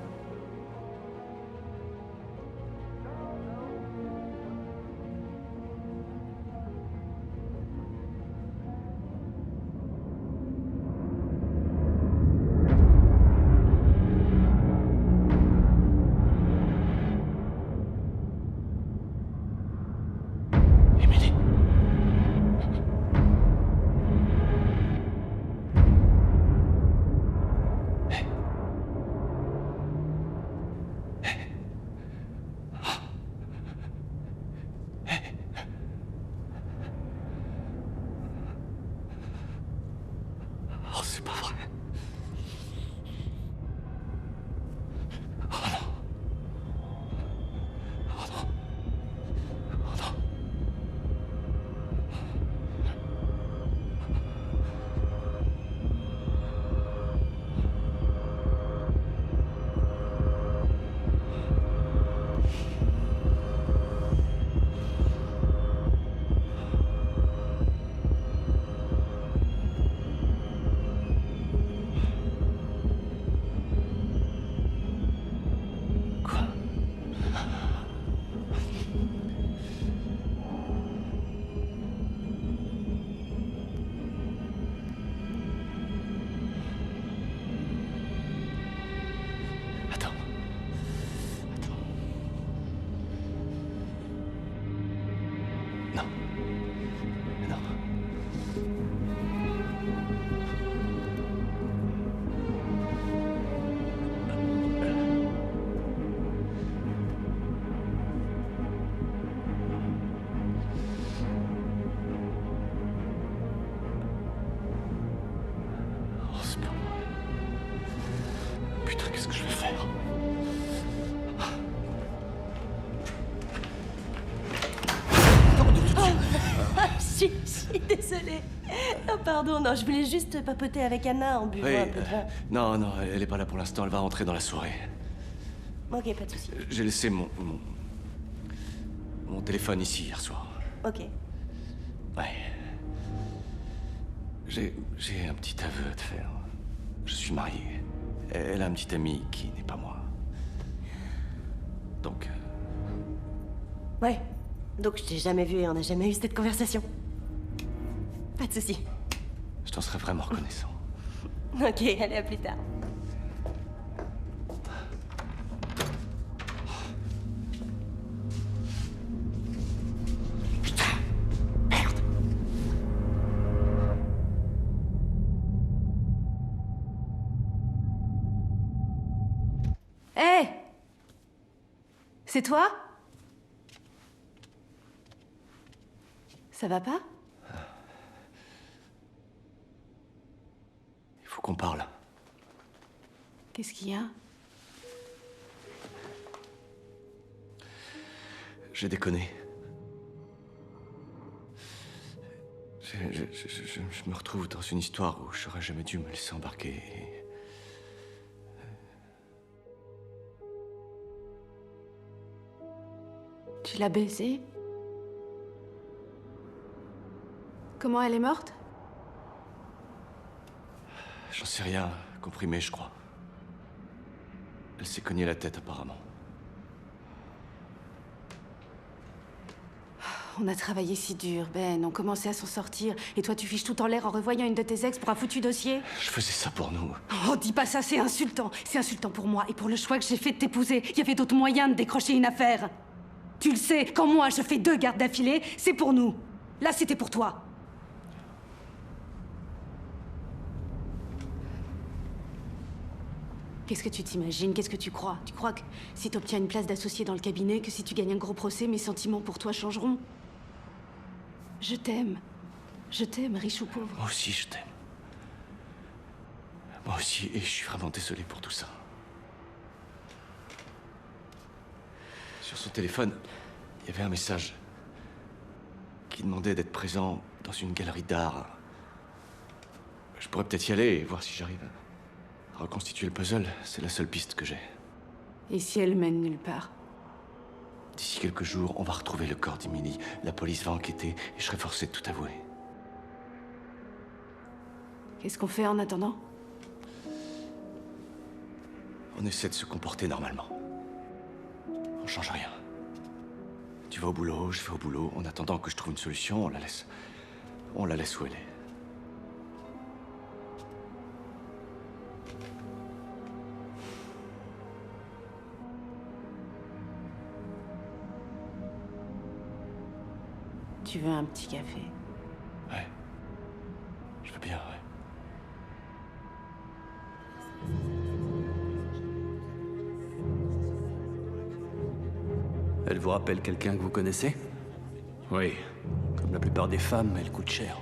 Désolée. Oh, pardon, non, je voulais juste papoter avec Anna en buvant un peu de vin. Non, non, elle est pas là pour l'instant, elle va rentrer dans la soirée. Ok, pas de souci. J'ai laissé mon téléphone ici hier soir. Ok. Ouais. J'ai un petit aveu à te faire. Je suis marié. Elle a un petit ami qui n'est pas moi. Donc... Ouais. Donc je t'ai jamais vu et on n'a jamais eu cette conversation. Pas de souci. Je t'en serais vraiment reconnaissant. Ok, allez, à plus tard. Hé! C'est toi? Ça va pas? Qu'est-ce qu'il y a? J'ai déconné. Je me retrouve dans une histoire où j'aurais jamais dû me laisser embarquer. Tu l'as baisée? Comment elle est morte? J'en sais rien, comprimé, je crois. Elle s'est cognée la tête, apparemment. On a travaillé si dur, Ben. On commençait à s'en sortir. Et toi, tu fiches tout en l'air en revoyant une de tes ex pour un foutu dossier? Je faisais ça pour nous. Oh, dis pas ça, c'est insultant. C'est insultant pour moi et pour le choix que j'ai fait de t'épouser. Il y avait d'autres moyens de décrocher une affaire. Tu le sais, quand moi, je fais 2 gardes d'affilée, c'est pour nous. Là, c'était pour toi. Qu'est-ce que tu t'imagines? Qu'est-ce que tu crois? Tu crois que si t'obtiens une place d'associé dans le cabinet, que si tu gagnes un gros procès, mes sentiments pour toi changeront? Je t'aime. Je t'aime, riche ou pauvre. Moi aussi, je t'aime. Moi aussi, et je suis vraiment désolé pour tout ça. Sur son téléphone, il y avait un message qui demandait d'être présent dans une galerie d'art. Je pourrais peut-être y aller et voir si j'arrive à reconstituer le puzzle. C'est la seule piste que j'ai. Et si elle mène nulle part? D'ici quelques jours, on va retrouver le corps d'Emily. La police va enquêter et je serai forcé de tout avouer. Qu'est-ce qu'on fait en attendant? On essaie de se comporter normalement. On change rien. Tu vas au boulot, je vais au boulot. En attendant que je trouve une solution, on la laisse où elle est. Tu veux un petit café? Ouais. Je veux bien, ouais. Elle vous rappelle quelqu'un que vous connaissez? Oui. Comme la plupart des femmes, elle coûte cher.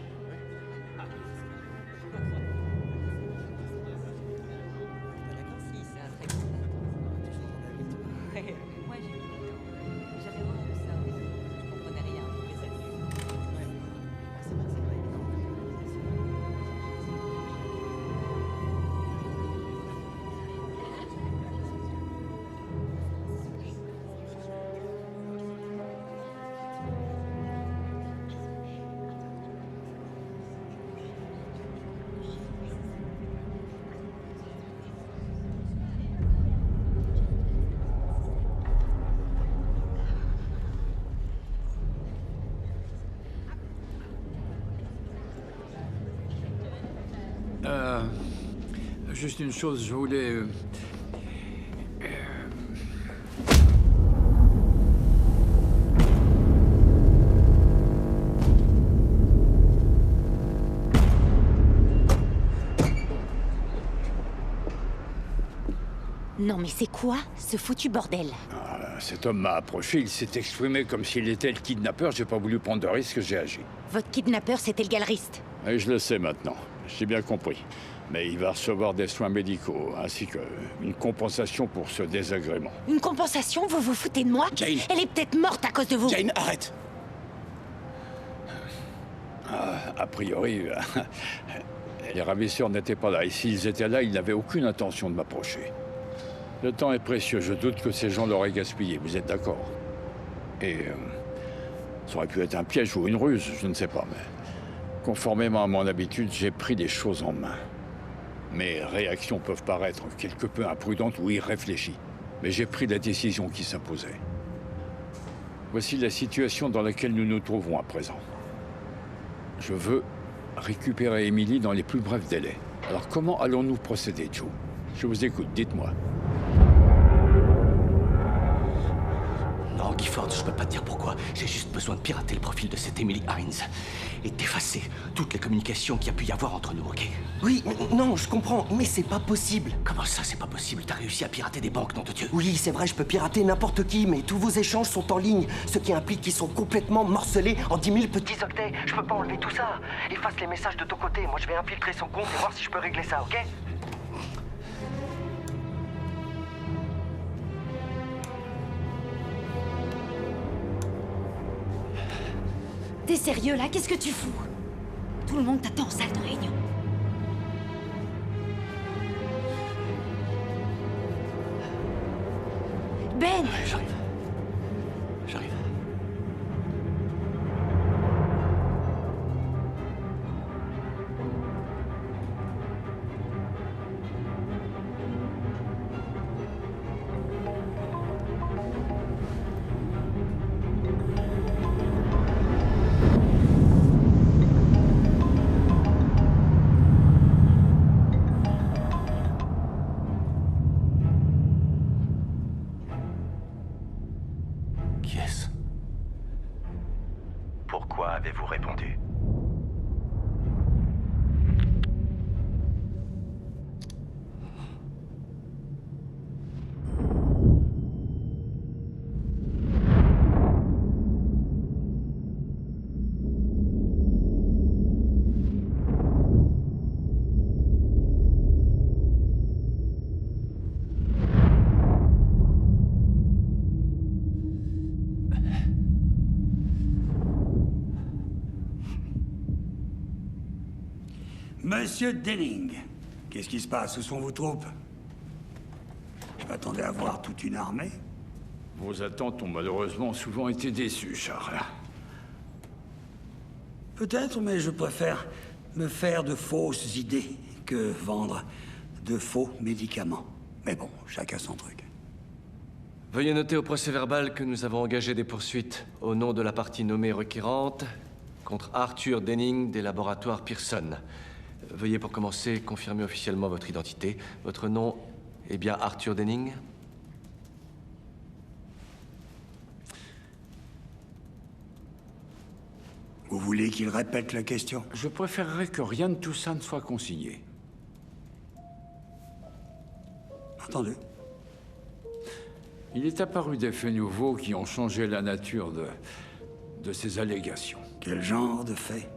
Juste une chose, je voulais... Non mais c'est quoi ce foutu bordel? Cet homme m'a approché, il s'est exprimé comme s'il était le kidnappeur, j'ai pas voulu prendre de risque, j'ai agi. Votre kidnappeur, c'était le galeriste. Et je le sais maintenant, j'ai bien compris. Mais il va recevoir des soins médicaux, ainsi qu'une compensation pour ce désagrément. Une compensation? Vous vous foutez de moi? Jane! Elle est peut-être morte à cause de vous. Jane, arrête! A priori, les ravisseurs n'étaient pas là. Et s'ils étaient là, ils n'avaient aucune intention de m'approcher. Le temps est précieux, je doute que ces gens l'auraient gaspillé, vous êtes d'accord? Et ça aurait pu être un piège ou une ruse, je ne sais pas, mais... Conformément à mon habitude, j'ai pris les choses en main. Mes réactions peuvent paraître quelque peu imprudentes ou irréfléchies, mais j'ai pris la décision qui s'imposait. Voici la situation dans laquelle nous nous trouvons à présent. Je veux récupérer Emily dans les plus brefs délais. Alors comment allons-nous procéder, Joe? Je vous écoute, dites-moi. Non, Gifford, je peux pas te dire pourquoi. J'ai juste besoin de pirater le profil de cette Emily Hines et d'effacer toutes les communications qu'il y a pu y avoir entre nous, ok? Oui, non, je comprends, mais c'est pas possible. Comment ça, c'est pas possible? T'as réussi à pirater des banques, nom de Dieu? Oui, c'est vrai, je peux pirater n'importe qui, mais tous vos échanges sont en ligne, ce qui implique qu'ils sont complètement morcelés en 10 000 petits octets. Je peux pas enlever tout ça. Efface les messages de ton côté, moi je vais infiltrer son compte et voir si je peux régler ça, ok? T'es sérieux là? Qu'est-ce que tu fous? Tout le monde t'attend en salle de réunion. Ben! Ouais, j'arrive. J'arrive. Qui est-ce? Pourquoi avez-vous répondu? Monsieur Denning, qu'est-ce qui se passe? Où sont vos troupes? Je m'attendais à voir toute une armée. Vos attentes ont malheureusement souvent été déçues, Charles. Peut-être, mais je préfère me faire de fausses idées que vendre de faux médicaments. Mais bon, chacun son truc. Veuillez noter au procès-verbal que nous avons engagé des poursuites au nom de la partie nommée requérante contre Arthur Denning des laboratoires Pearson. Veuillez pour commencer confirmer officiellement votre identité. Votre nom est bien Arthur Denning? Vous voulez qu'il répète la question? Je préférerais que rien de tout ça ne soit consigné. Entendu. Il est apparu des faits nouveaux qui ont changé la nature de ces allégations. Quel genre de faits?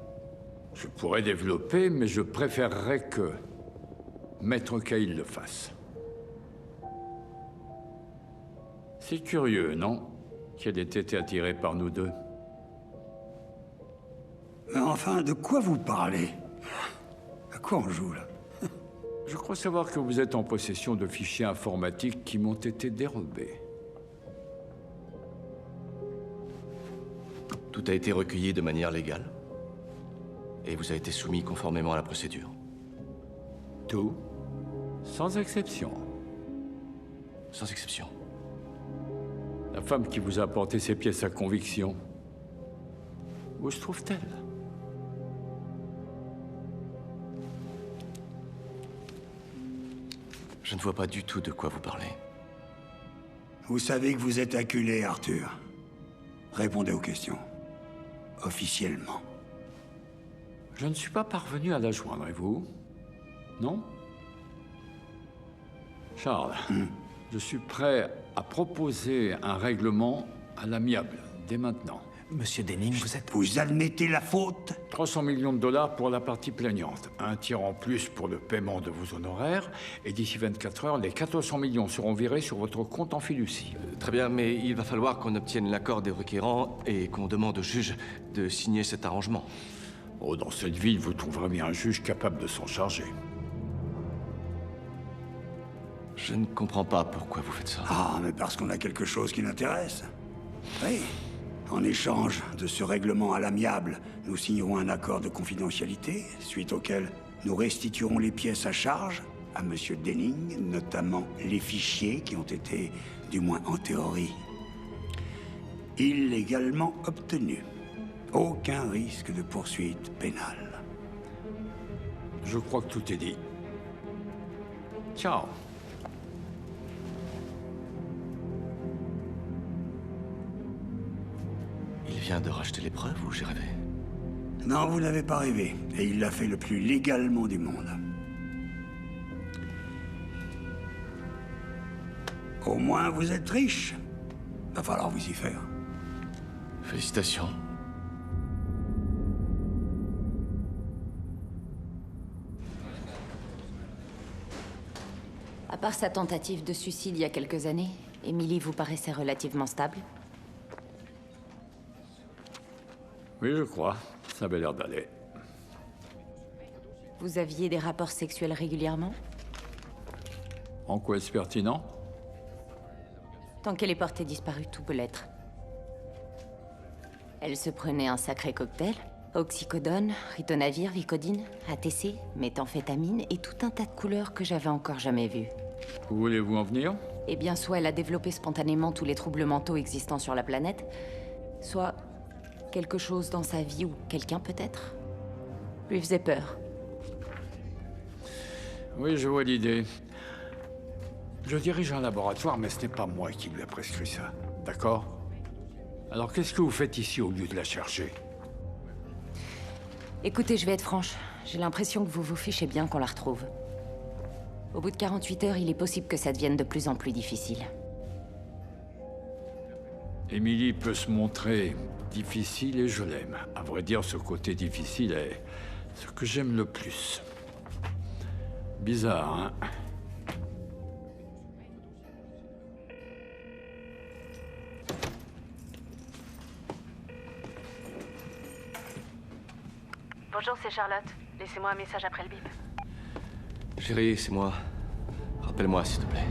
Je pourrais développer, mais je préférerais que Maître Cahill le fasse. C'est curieux, non? Qu'elle ait été attirée par nous deux. Mais enfin, de quoi vous parlez? À quoi on joue, là? Je crois savoir que vous êtes en possession de fichiers informatiques qui m'ont été dérobés. Tout a été recueilli de manière légale et vous a été soumis conformément à la procédure. Tout? Sans exception. Sans exception. La femme qui vous a apporté ces pièces à conviction, où se trouve-t-elle? Je ne vois pas du tout de quoi vous parlez. Vous savez que vous êtes acculé, Arthur. Répondez aux questions. Officiellement. Je ne suis pas parvenu à la joindre, et vous? Non? Charles, je suis prêt à proposer un règlement à l'amiable, dès maintenant. Monsieur Denning, vous êtes... Vous admettez la faute? 300 millions de dollars pour la partie plaignante. Un tiers en plus pour le paiement de vos honoraires. Et d'ici 24 heures, les 400 millions seront virés sur votre compte en fiducie. Très bien, mais il va falloir qu'on obtienne l'accord des requérants et qu'on demande au juge de signer cet arrangement. Oh, dans cette ville, vous trouverez bien un juge capable de s'en charger. Je ne comprends pas pourquoi vous faites ça. Ah, mais parce qu'on a quelque chose qui l'intéresse. Oui. En échange de ce règlement à l'amiable, nous signerons un accord de confidentialité, suite auquel nous restituerons les pièces à charge à Monsieur Denning, notamment les fichiers qui ont été, du moins en théorie, illégalement obtenus. Aucun risque de poursuite pénale. Je crois que tout est dit. Ciao. Il vient de racheter les preuves ou j'ai rêvé? Non, vous n'avez pas rêvé. Et il l'a fait le plus légalement du monde. Au moins, vous êtes riche. Va falloir vous y faire. Félicitations. À part sa tentative de suicide il y a quelques années, Emily vous paraissait relativement stable? Oui, je crois. Ça avait l'air d'aller. Vous aviez des rapports sexuels régulièrement? En quoi est-ce pertinent? Tant qu'elle est portée disparue, tout peut l'être. Elle se prenait un sacré cocktail. Oxycodone, ritonavir, Vicodine, ATC, méthamphétamine et tout un tas de couleurs que j'avais encore jamais vues. Où voulez-vous en venir? Eh bien, soit elle a développé spontanément tous les troubles mentaux existants sur la planète, soit quelque chose dans sa vie ou quelqu'un peut-être lui faisait peur. Oui, je vois l'idée. Je dirige un laboratoire, mais ce n'est pas moi qui lui a prescrit ça. D'accord? Alors qu'est-ce que vous faites ici au lieu de la chercher? Écoutez, je vais être franche. J'ai l'impression que vous vous fichez bien qu'on la retrouve. Au bout de 48 heures, il est possible que ça devienne de plus en plus difficile. Emily peut se montrer difficile et je l'aime. À vrai dire, ce côté difficile est ce que j'aime le plus. Bizarre, hein? Bonjour, c'est Charlotte. Laissez-moi un message après le bip. Chérie, c'est moi. Rappelle-moi, s'il te plaît.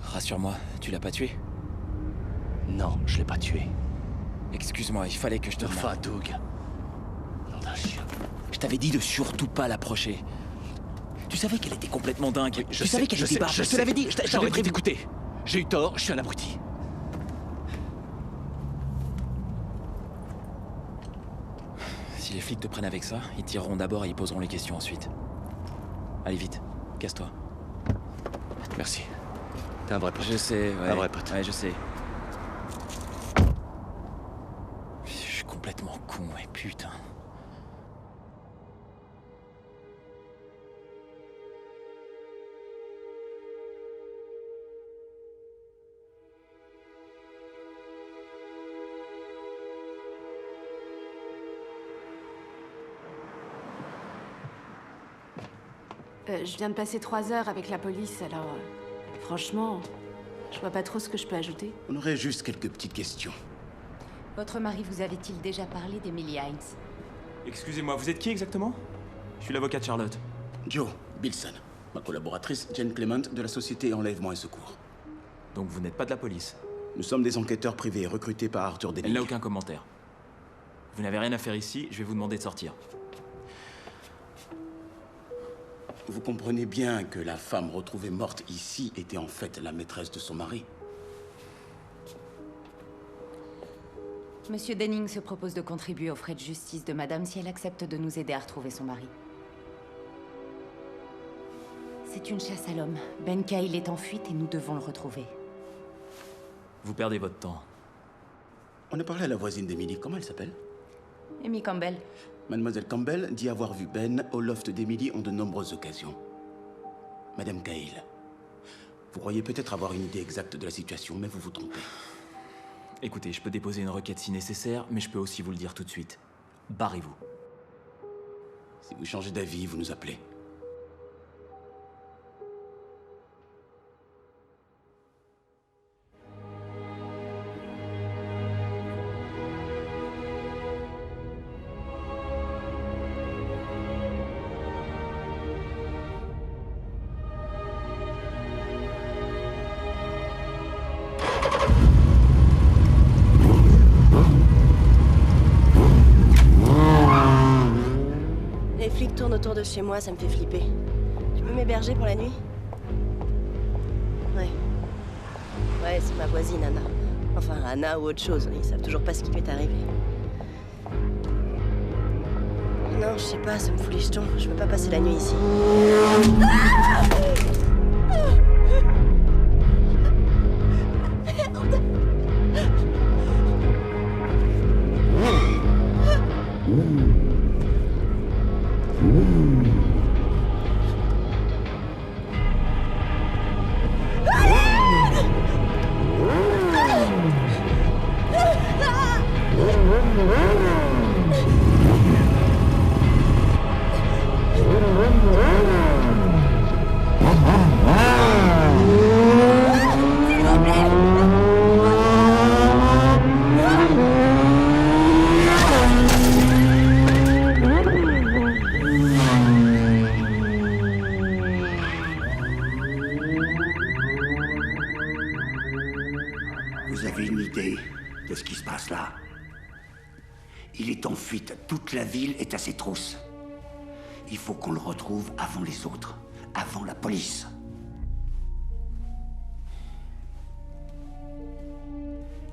Rassure-moi, tu l'as pas tué? Non, je l'ai pas tué. Excuse-moi, il fallait que je te demande. Enfin, Doug. Nom d'un chien. Je t'avais dit de surtout pas l'approcher. Tu savais qu'elle était complètement dingue. Tu savais qu'elle était barbe. Je te l'avais dit. J'aurais dû t'écouter. J'ai eu tort, je suis un abruti. Si les flics te prennent avec ça, ils tireront d'abord et ils poseront les questions ensuite. Allez vite, casse-toi. Merci. T'es un vrai pote. Je sais, ouais. Un vrai pote. Ouais, je sais. Je suis complètement con, ouais, putain. Je viens de passer 3 heures avec la police, alors... franchement, je vois pas trop ce que je peux ajouter. On aurait juste quelques petites questions. Votre mari vous avait-il déjà parlé d'Emily Hines? Excusez-moi, vous êtes qui exactement? Je suis l'avocat de Charlotte. Joe Bilson, ma collaboratrice Jane Clement de la société Enlèvement et Secours. Donc vous n'êtes pas de la police? Nous sommes des enquêteurs privés recrutés par Arthur Denning. Elle n'a aucun commentaire. Vous n'avez rien à faire ici, je vais vous demander de sortir. Vous comprenez bien que la femme retrouvée morte ici était en fait la maîtresse de son mari. Monsieur Denning se propose de contribuer aux frais de justice de madame si elle accepte de nous aider à retrouver son mari. C'est une chasse à l'homme. Ben Kyle est en fuite et nous devons le retrouver. Vous perdez votre temps. On a parlé à la voisine d'Emily. Comment elle s'appelle? Amy Campbell. Mademoiselle Campbell dit avoir vu Ben au loft d'Emily en de nombreuses occasions. Madame Kyle, vous croyez peut-être avoir une idée exacte de la situation, mais vous vous trompez. Écoutez, je peux déposer une requête si nécessaire, mais je peux aussi vous le dire tout de suite. Barrez-vous. Si vous changez d'avis, vous nous appelez. Les flics tournent autour de chez moi, ça me fait flipper. Tu peux m'héberger pour la nuit? Ouais. Ouais, c'est ma voisine, Anna. Enfin, Anna ou autre chose, ils savent toujours pas ce qui m'est arrivé. Non, je sais pas, ça me fout les jetons. Je veux pas passer la nuit ici. Ah! Vous avez une idée de ce qui se passe là? Il est en fuite. Toute la ville est à ses trousses. Il faut qu'on le retrouve avant les autres, avant la police.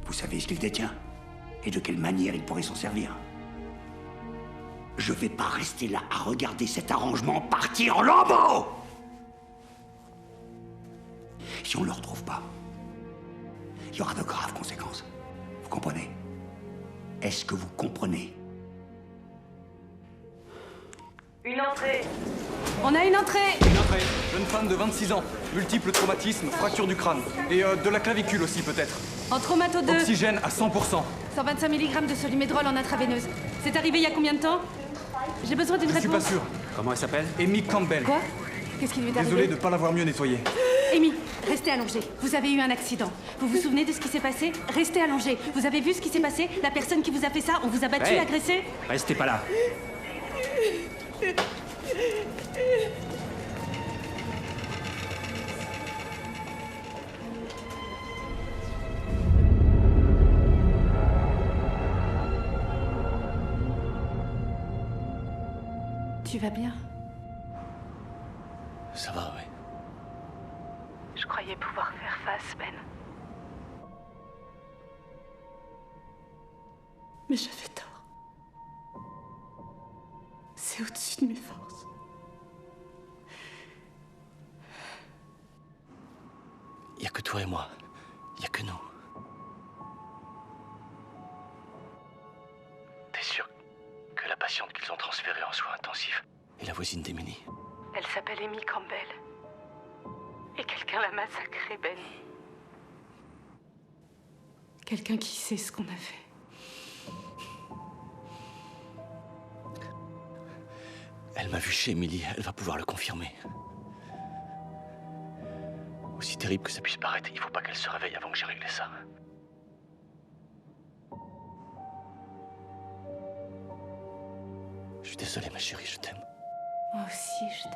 Vous savez ce qu'il détient? Et de quelle manière il pourrait s'en servir? Je vais pas rester là à regarder cet arrangement partir en lambeaux! Si on le retrouve pas, il y aura de graves conséquences. Vous comprenez? Est-ce que vous comprenez? Une entrée. On a une entrée! Une entrée. Jeune femme de 26 ans. Multiple traumatisme, fracture du crâne. Et de la clavicule aussi, peut-être. En traumato 2. Oxygène à 100%. 125 mg de solimédrol en intraveineuse. C'est arrivé il y a combien de temps? J'ai besoin d'une Je suis réponse. pas sûr. Comment elle s'appelle? Amy Campbell. Quoi? Qu'est-ce qui lui est arrivé? Désolé de ne pas l'avoir mieux nettoyée. Amy, restez allongée. Vous avez eu un accident. Vous vous souvenez de ce qui s'est passé? Restez allongée. Vous avez vu ce qui s'est passé? La personne qui vous a fait ça, on vous a battu, Hey, agressé? restez pas là. Tu vas bien? Ça va, oui. Je croyais pouvoir faire face, Ben. Mais j'avais tort. C'est au-dessus de mes forces. Il y a que toi et moi. Il y a que nous. T'es sûr que la patiente qu'ils ont transférée en soins intensifs est la voisine d'Emily? Elle s'appelle Amy Campbell. Et quelqu'un l'a massacrée, Ben. Quelqu'un qui sait ce qu'on a fait. Elle m'a vu chez Emily, elle va pouvoir le confirmer. Aussi terrible que ça puisse paraître, il faut pas qu'elle se réveille avant que j'ai réglé ça. Je suis désolé, ma chérie, je t'aime. Moi aussi, je t'aime.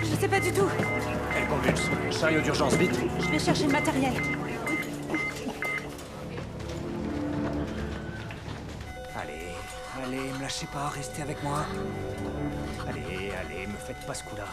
Je sais pas du tout. Elle convulse. Chariot d'urgence, vite. Je vais chercher le matériel. Allez, me lâchez pas, restez avec moi. Allez, me faites pas ce coup-là.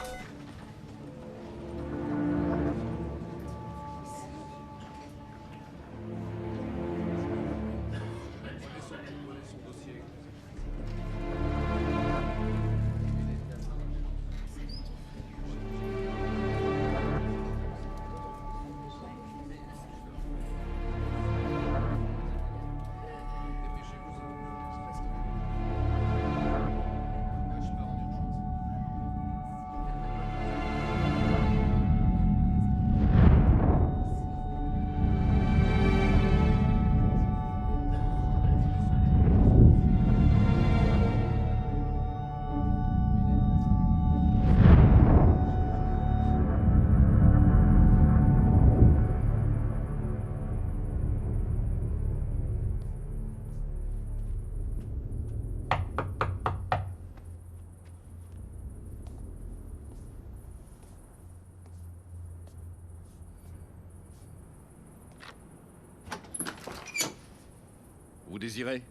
Vous désirez?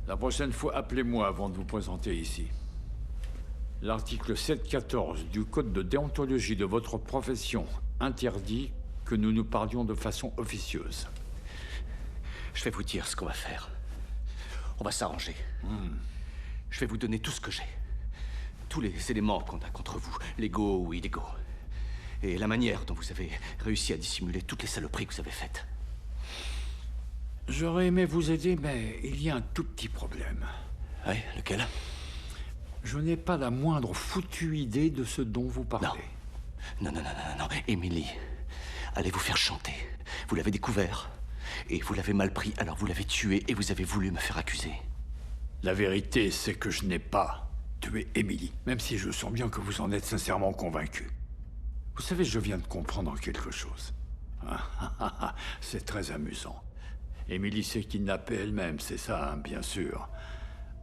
La prochaine fois, appelez-moi avant de vous présenter ici. L'article 7.14 du Code de déontologie de votre profession interdit que nous nous parlions de façon officieuse. Je vais vous dire ce qu'on va faire. On va s'arranger. Je vais vous donner tout ce que j'ai. Tous les éléments qu'on a contre vous, légaux ou illégaux. Et la manière dont vous avez réussi à dissimuler toutes les saloperies que vous avez faites. J'aurais aimé vous aider, mais il y a un tout petit problème. Oui, lequel? Je n'ai pas la moindre foutue idée de ce dont vous parlez. Non. Emily, allez vous faire chanter. Vous l'avez découvert, et vous l'avez mal pris, alors vous l'avez tué, et vous avez voulu me faire accuser. La vérité, c'est que je n'ai pas tué Emily, même si je sens bien que vous en êtes sincèrement convaincu. Vous savez, je viens de comprendre quelque chose. C'est très amusant. Emily s'est kidnappée elle-même, c'est ça, hein, bien sûr.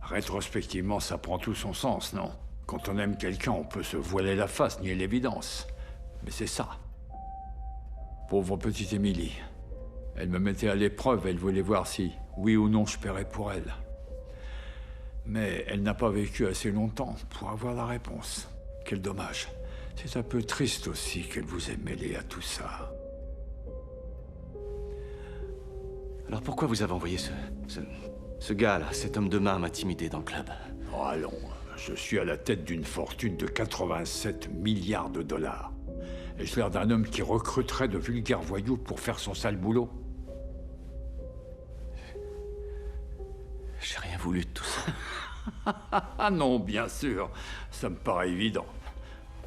Rétrospectivement, ça prend tout son sens, non? Quand on aime quelqu'un, on peut se voiler la face, nier l'évidence. Mais c'est ça. Pauvre petite Emily. Elle me mettait à l'épreuve, elle voulait voir si, oui ou non, je paierais pour elle. Mais elle n'a pas vécu assez longtemps pour avoir la réponse. Quel dommage. C'est un peu triste aussi qu'elle vous ait mêlé à tout ça. Alors pourquoi vous avez envoyé ce gars-là, cet homme de main m'intimider dans le club? Oh, allons, je suis à la tête d'une fortune de 87 milliards de dollars. Ai-je l'air d'un homme qui recruterait de vulgaires voyous pour faire son sale boulot? J'ai rien voulu de tout ça. Ah non, bien sûr, ça me paraît évident.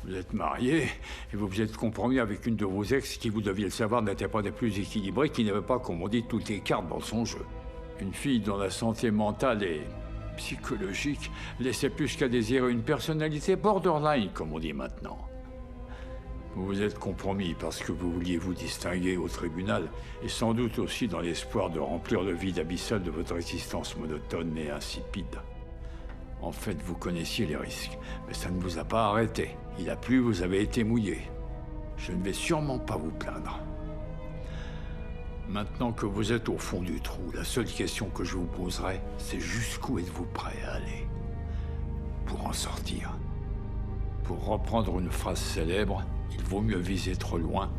Vous êtes marié et vous vous êtes compromis avec une de vos ex qui, vous deviez le savoir, n'était pas des plus équilibrées, qui n'avait pas, comme on dit, toutes les cartes dans son jeu. Une fille dont la santé mentale et psychologique laissait plus qu'à désirer une personnalité borderline, comme on dit maintenant. Vous vous êtes compromis parce que vous vouliez vous distinguer au tribunal et sans doute aussi dans l'espoir de remplir le vide abyssal de votre existence monotone et insipide. En fait, vous connaissiez les risques, mais ça ne vous a pas arrêté. Il a plu, vous avez été mouillé. Je ne vais sûrement pas vous plaindre. Maintenant que vous êtes au fond du trou, la seule question que je vous poserai, c'est jusqu'où êtes-vous prêt à aller pour en sortir? Pour reprendre une phrase célèbre, il vaut mieux viser trop loin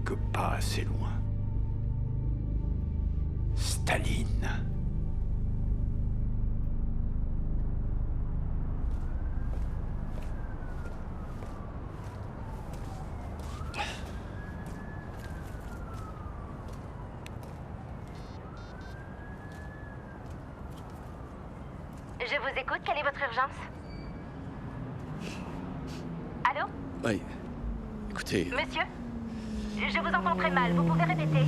que pas assez loin. Staline. Je vous écoute, quelle est votre urgence? Allô? Oui. Écoutez... Monsieur? Je vous entends très mal, vous pouvez répéter?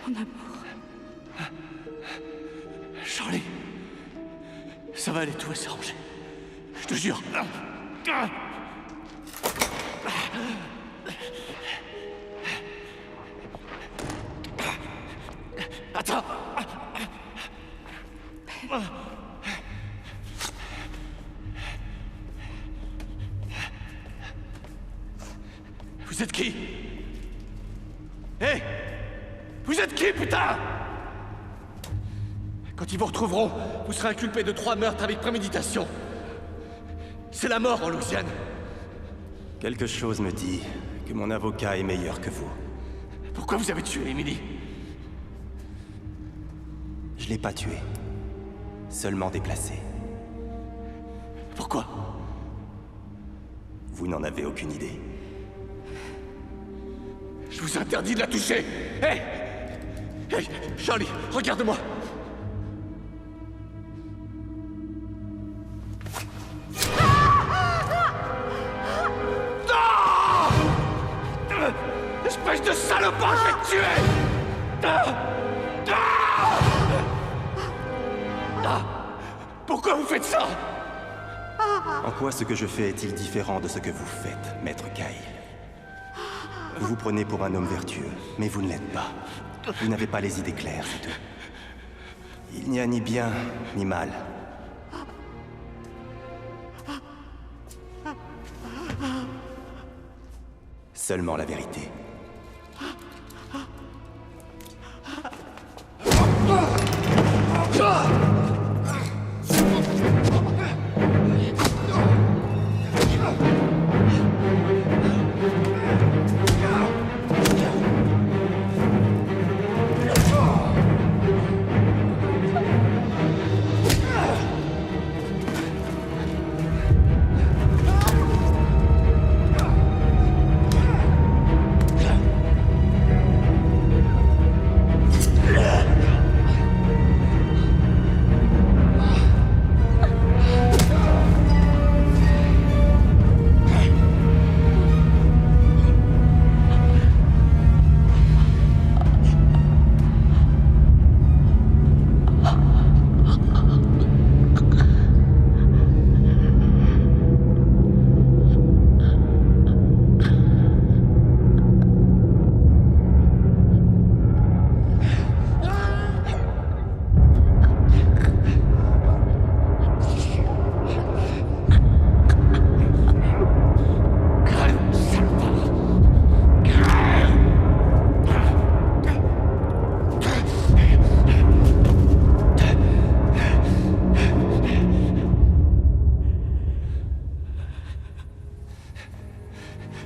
Mon amour. Charlie, ça va aller, tout va s'arranger. Je te jure. Attends. Vous êtes qui? Hé! Vous êtes qui, putain? Quand ils vous retrouveront, vous serez inculpé de 3 meurtres avec préméditation. C'est la mort en Louisiane. Quelque chose me dit que mon avocat est meilleur que vous. Pourquoi vous avez tué Emily? Je l'ai pas tué. Seulement déplacé. Pourquoi? Vous n'en avez aucune idée. Je vous interdis de la toucher! Hé! Hé! Charlie, regarde-moi! Non! Espèce de salopard, je vais te tuer! Pourquoi vous faites ça? En quoi ce que je fais est-il différent de ce que vous faites, Maître Kyle? Vous vous prenez pour un homme vertueux, mais vous ne l'êtes pas. Vous n'avez pas les idées claires, c'est tout. Il n'y a ni bien, ni mal. Seulement la vérité.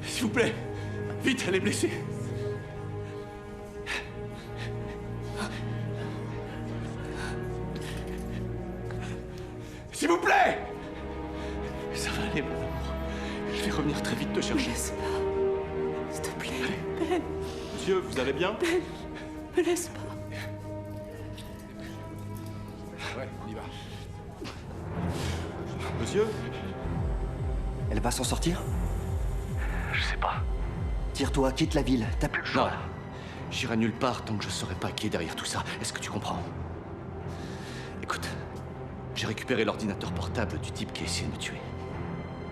S'il vous plaît, vite, elle est blessée. S'il vous plaît! Ça va aller, mon amour. Je vais revenir très vite te chercher. Laisse pas. S'il te plaît, Ben. Monsieur, vous allez bien? Ben, me laisse pas. Ouais, on y va. Monsieur? Elle va s'en sortir? Je sais pas. Tire-toi, quitte la ville. T'as plus le choix. Non. J'irai nulle part tant que je saurai pas qui est derrière tout ça. Est-ce que tu comprends? Écoute, j'ai récupéré l'ordinateur portable du type qui a essayé de me tuer.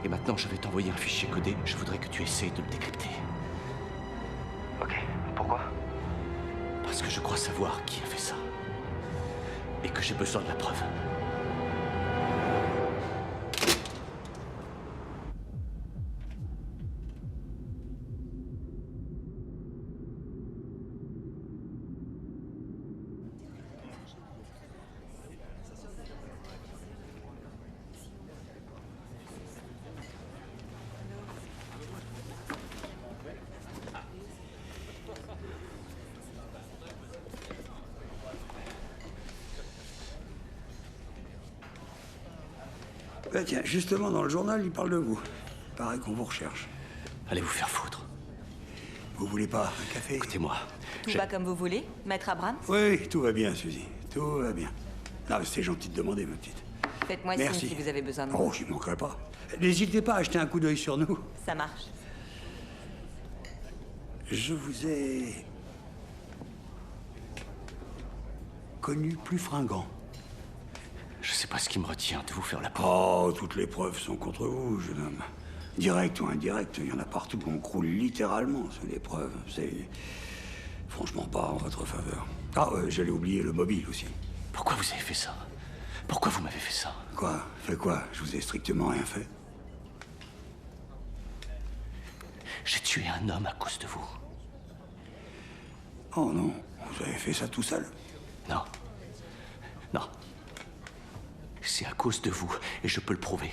Et maintenant, je vais t'envoyer un fichier codé. Je voudrais que tu essayes de le décrypter. Ok, pourquoi? Parce que je crois savoir qui a fait ça. Et que j'ai besoin de la preuve. Bah tiens, justement, dans le journal, il parle de vous. Il paraît qu'on vous recherche. Allez vous faire foutre. Vous voulez pas un café? Écoutez-moi. Tout va comme vous voulez, Maître Abrams? Oui, tout va bien, Suzy. Tout va bien. Non, mais c'est gentil de demander, ma petite. Faites-moi signe si vous avez besoin de moi. Oh, j'y manquerai pas. N'hésitez pas à jeter un coup d'œil sur nous. Ça marche. Je vous ai... connu plus fringant. Je sais pas ce qui me retient de vous faire la peau. Oh, toutes les preuves sont contre vous, jeune homme. Direct ou indirect, il y en a partout. On croule littéralement sur les preuves. C'est franchement pas en votre faveur. Ah, j'allais oublier le mobile aussi. Pourquoi vous avez fait ça? Pourquoi vous m'avez fait ça? Quoi? Fait quoi? Je vous ai strictement rien fait. J'ai tué un homme à cause de vous. Oh non, vous avez fait ça tout seul? Non. Non. C'est à cause de vous, et je peux le prouver.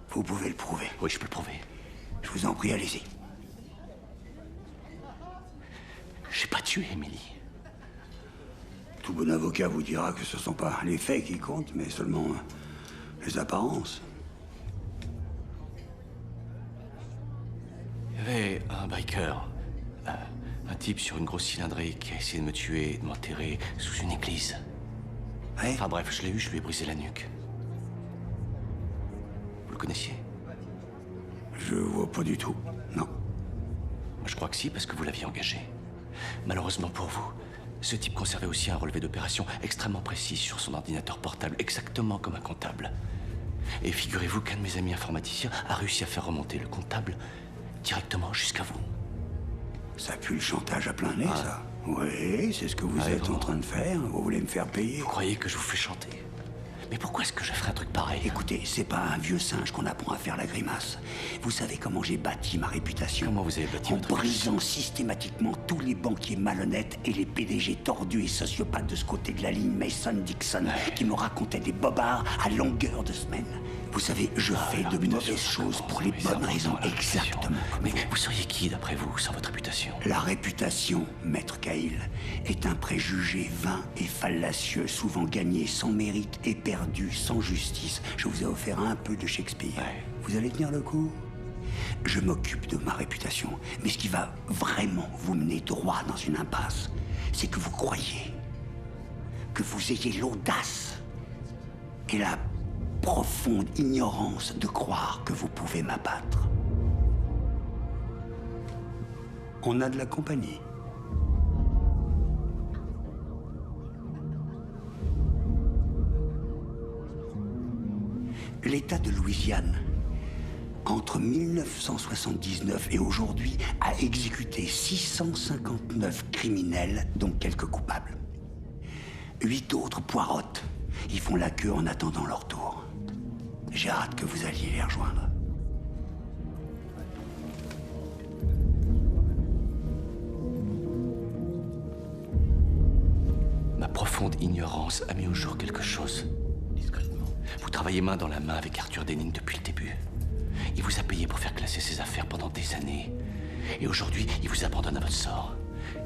Vous pouvez le prouver? Oui, je peux le prouver. Je vous en prie, allez-y. J'ai pas tué Emily. Tout bon avocat vous dira que ce sont pas les faits qui comptent, mais seulement les apparences. Il y avait un biker, un type sur une grosse cylindrée qui a essayé de me tuer et de m'enterrer sous une église. Ouais. Enfin bref, je l'ai eu, je lui ai brisé la nuque. Vous le connaissiez? Je vois pas du tout, non. Moi, je crois que si, parce que vous l'aviez engagé. Malheureusement pour vous, ce type conservait aussi un relevé d'opération extrêmement précis sur son ordinateur portable, exactement comme un comptable. Et figurez-vous qu'un de mes amis informaticiens a réussi à faire remonter le comptable directement jusqu'à vous. Ça pue le chantage à plein nez, ça. Oui, c'est ce que vous êtes en train de faire. Vous voulez me faire payer. Vous croyez que je vous fais chanter? Mais pourquoi est-ce que je ferais un truc pareil? Écoutez, c'est pas un vieux singe qu'on apprend à faire la grimace. Vous savez comment j'ai bâti ma réputation? Comment vous avez bâti votre réputation? En brisant systématiquement tous les banquiers malhonnêtes et les PDG tordus et sociopathes de ce côté de la ligne Mason-Dixon qui me racontaient des bobards à longueur de semaine. Vous savez, je fais de mauvaises choses pour les bonnes raisons, exactement. Mais vous seriez qui, d'après vous, sans votre réputation? La réputation, maître Cahill, est un préjugé vain et fallacieux, souvent gagné sans mérite et perdu sans justice. Je vous ai offert un peu de Shakespeare. Ouais. Vous allez tenir le coup? Je m'occupe de ma réputation, mais ce qui va vraiment vous mener droit dans une impasse, c'est que vous croyez, que vous ayez l'audace et la profonde ignorance de croire que vous pouvez m'abattre. On a de la compagnie. L'État de Louisiane, entre 1979 et aujourd'hui, a exécuté 659 criminels, dont quelques coupables. 8 autres poirotent. Ils font la queue en attendant leur tour. J'ai hâte que vous alliez les rejoindre. Ma profonde ignorance a mis au jour quelque chose. Discrètement. Vous travaillez main dans la main avec Arthur Denning depuis le début. Il vous a payé pour faire classer ses affaires pendant des années. Et aujourd'hui, il vous abandonne à votre sort.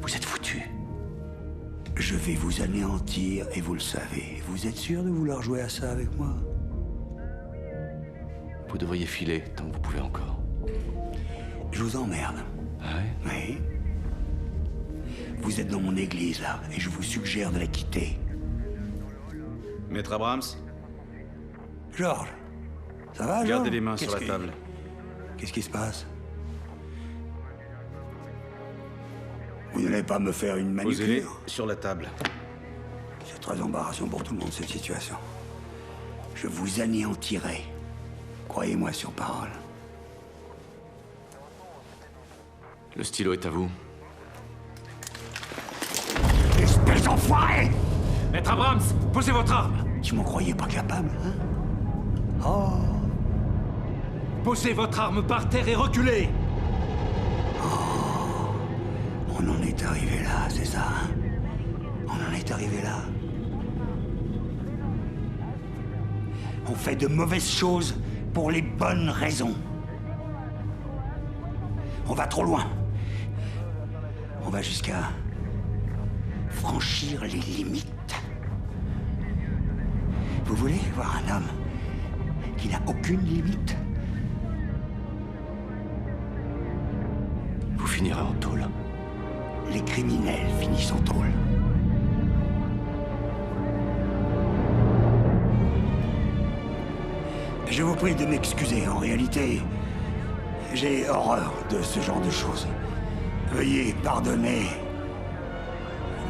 Vous êtes foutu. Je vais vous anéantir et vous le savez. Vous êtes sûr de vouloir jouer à ça avec moi? Vous devriez filer tant que vous pouvez encore. Je vous emmerde. Ah ouais? Oui. Vous êtes dans mon église, là, et je vous suggère de la quitter. Maître Abrams? Georges, ça va, Georges? Gardez les mains sur la table. Qu'est-ce qui se passe? Vous n'allez pas me faire une manucure? Posez-les sur la table. C'est très embarrassant pour tout le monde, cette situation. Je vous anéantirai. Croyez-moi sur parole. Le stylo est à vous. Espèce d'enfoiré! Maître Abrams, posez votre arme! Tu m'en croyais pas capable, hein? Oh! Posez votre arme par terre et reculez! Oh! On en est arrivé là, c'est ça, hein? On en est arrivé là. On fait de mauvaises choses pour les bonnes raisons. On va trop loin. On va jusqu'à franchir les limites. Vous voulez voir un homme qui n'a aucune limite? Vous finirez en tôle. Les criminels finissent en tôle. Je vous prie de m'excuser. En réalité, j'ai horreur de ce genre de choses. Veuillez pardonner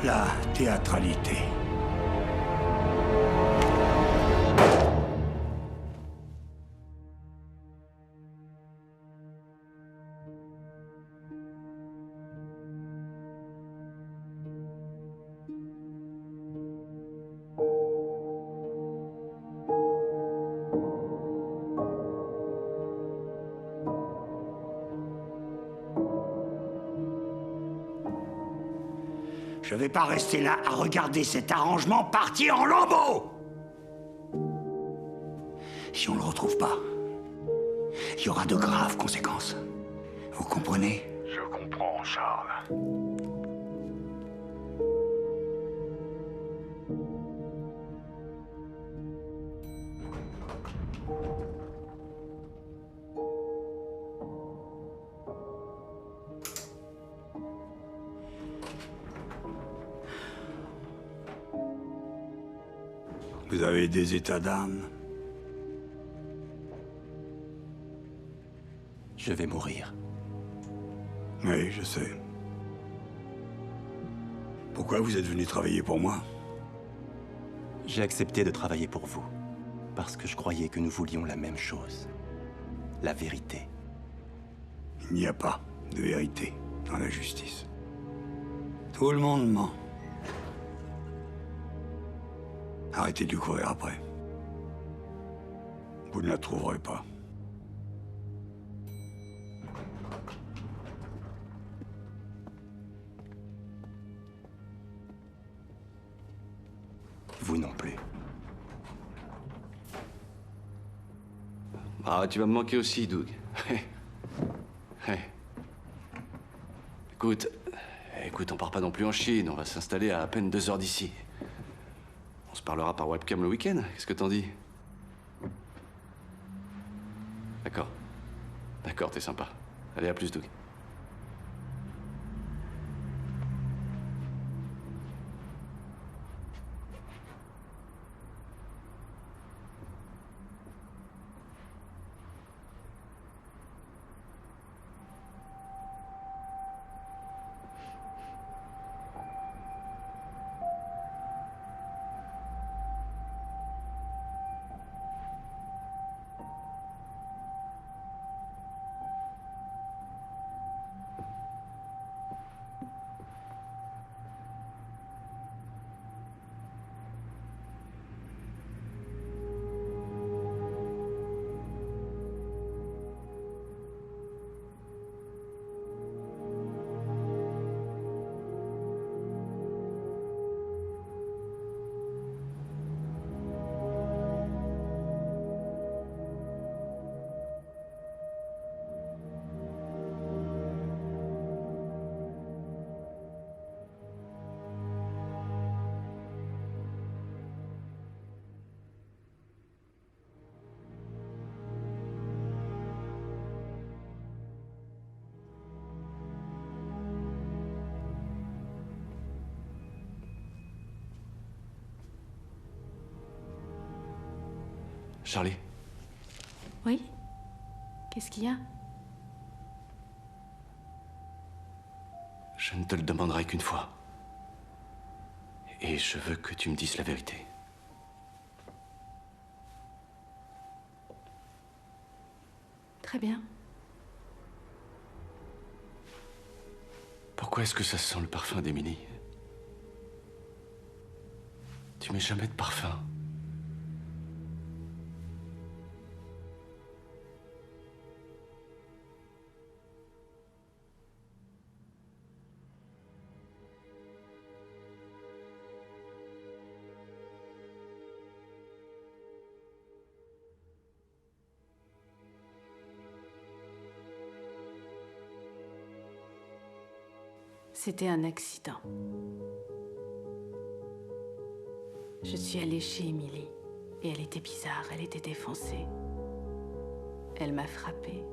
la théâtralité. Je vais pas rester là à regarder cet arrangement partir en lambeaux. Si on le retrouve pas, il y aura de graves conséquences. Vous comprenez? Je comprends, Charles. Vous avez des états d'âme? Je vais mourir. Oui, je sais. Pourquoi vous êtes venu travailler pour moi? J'ai accepté de travailler pour vous, parce que je croyais que nous voulions la même chose. La vérité. Il n'y a pas de vérité dans la justice. Tout le monde ment. Arrêtez de lui courir après. Vous ne la trouverez pas. Vous non plus. Ah, tu vas me manquer aussi, Doug. Écoute, on part pas non plus en Chine. On va s'installer à peine 2 heures d'ici. On se parlera par webcam le week-end. Qu'est-ce que t'en dis? D'accord. D'accord, t'es sympa. Allez, à plus, Doug. Charlie? Oui? Qu'est-ce qu'il y a? Je ne te le demanderai qu'une fois. Et je veux que tu me dises la vérité. Très bien. Pourquoi est-ce que ça sent le parfum d'Emily? Tu mets jamais de parfum. C'était un accident. Je suis allée chez Emily. Et elle était bizarre, elle était défoncée. Elle m'a frappée.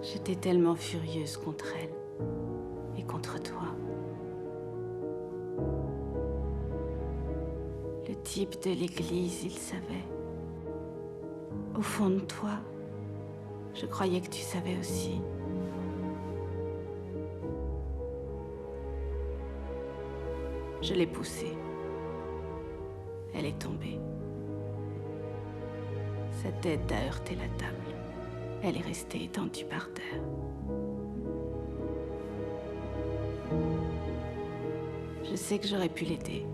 J'étais tellement furieuse contre elle. Et contre toi. Le type de l'église, il savait. Au fond de toi, je croyais que tu savais aussi. Je l'ai poussée. Elle est tombée. Sa tête a heurté la table. Elle est restée étendue par terre. Je sais que j'aurais pu l'aider.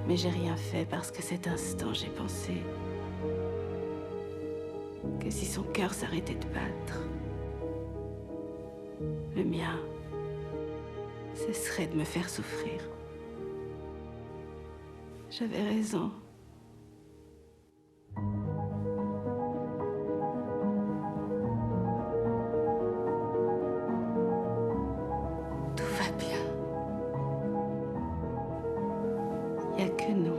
Mais j'ai rien fait parce que cet instant, j'ai pensé que si son cœur s'arrêtait de battre, Le mien, ce serait de me faire souffrir. J'avais raison. Tout va bien. Il n'y a que nous.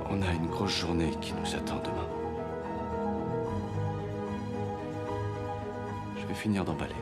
On a une grosse journée qui nous attend demain. Je vais finir d'emballer.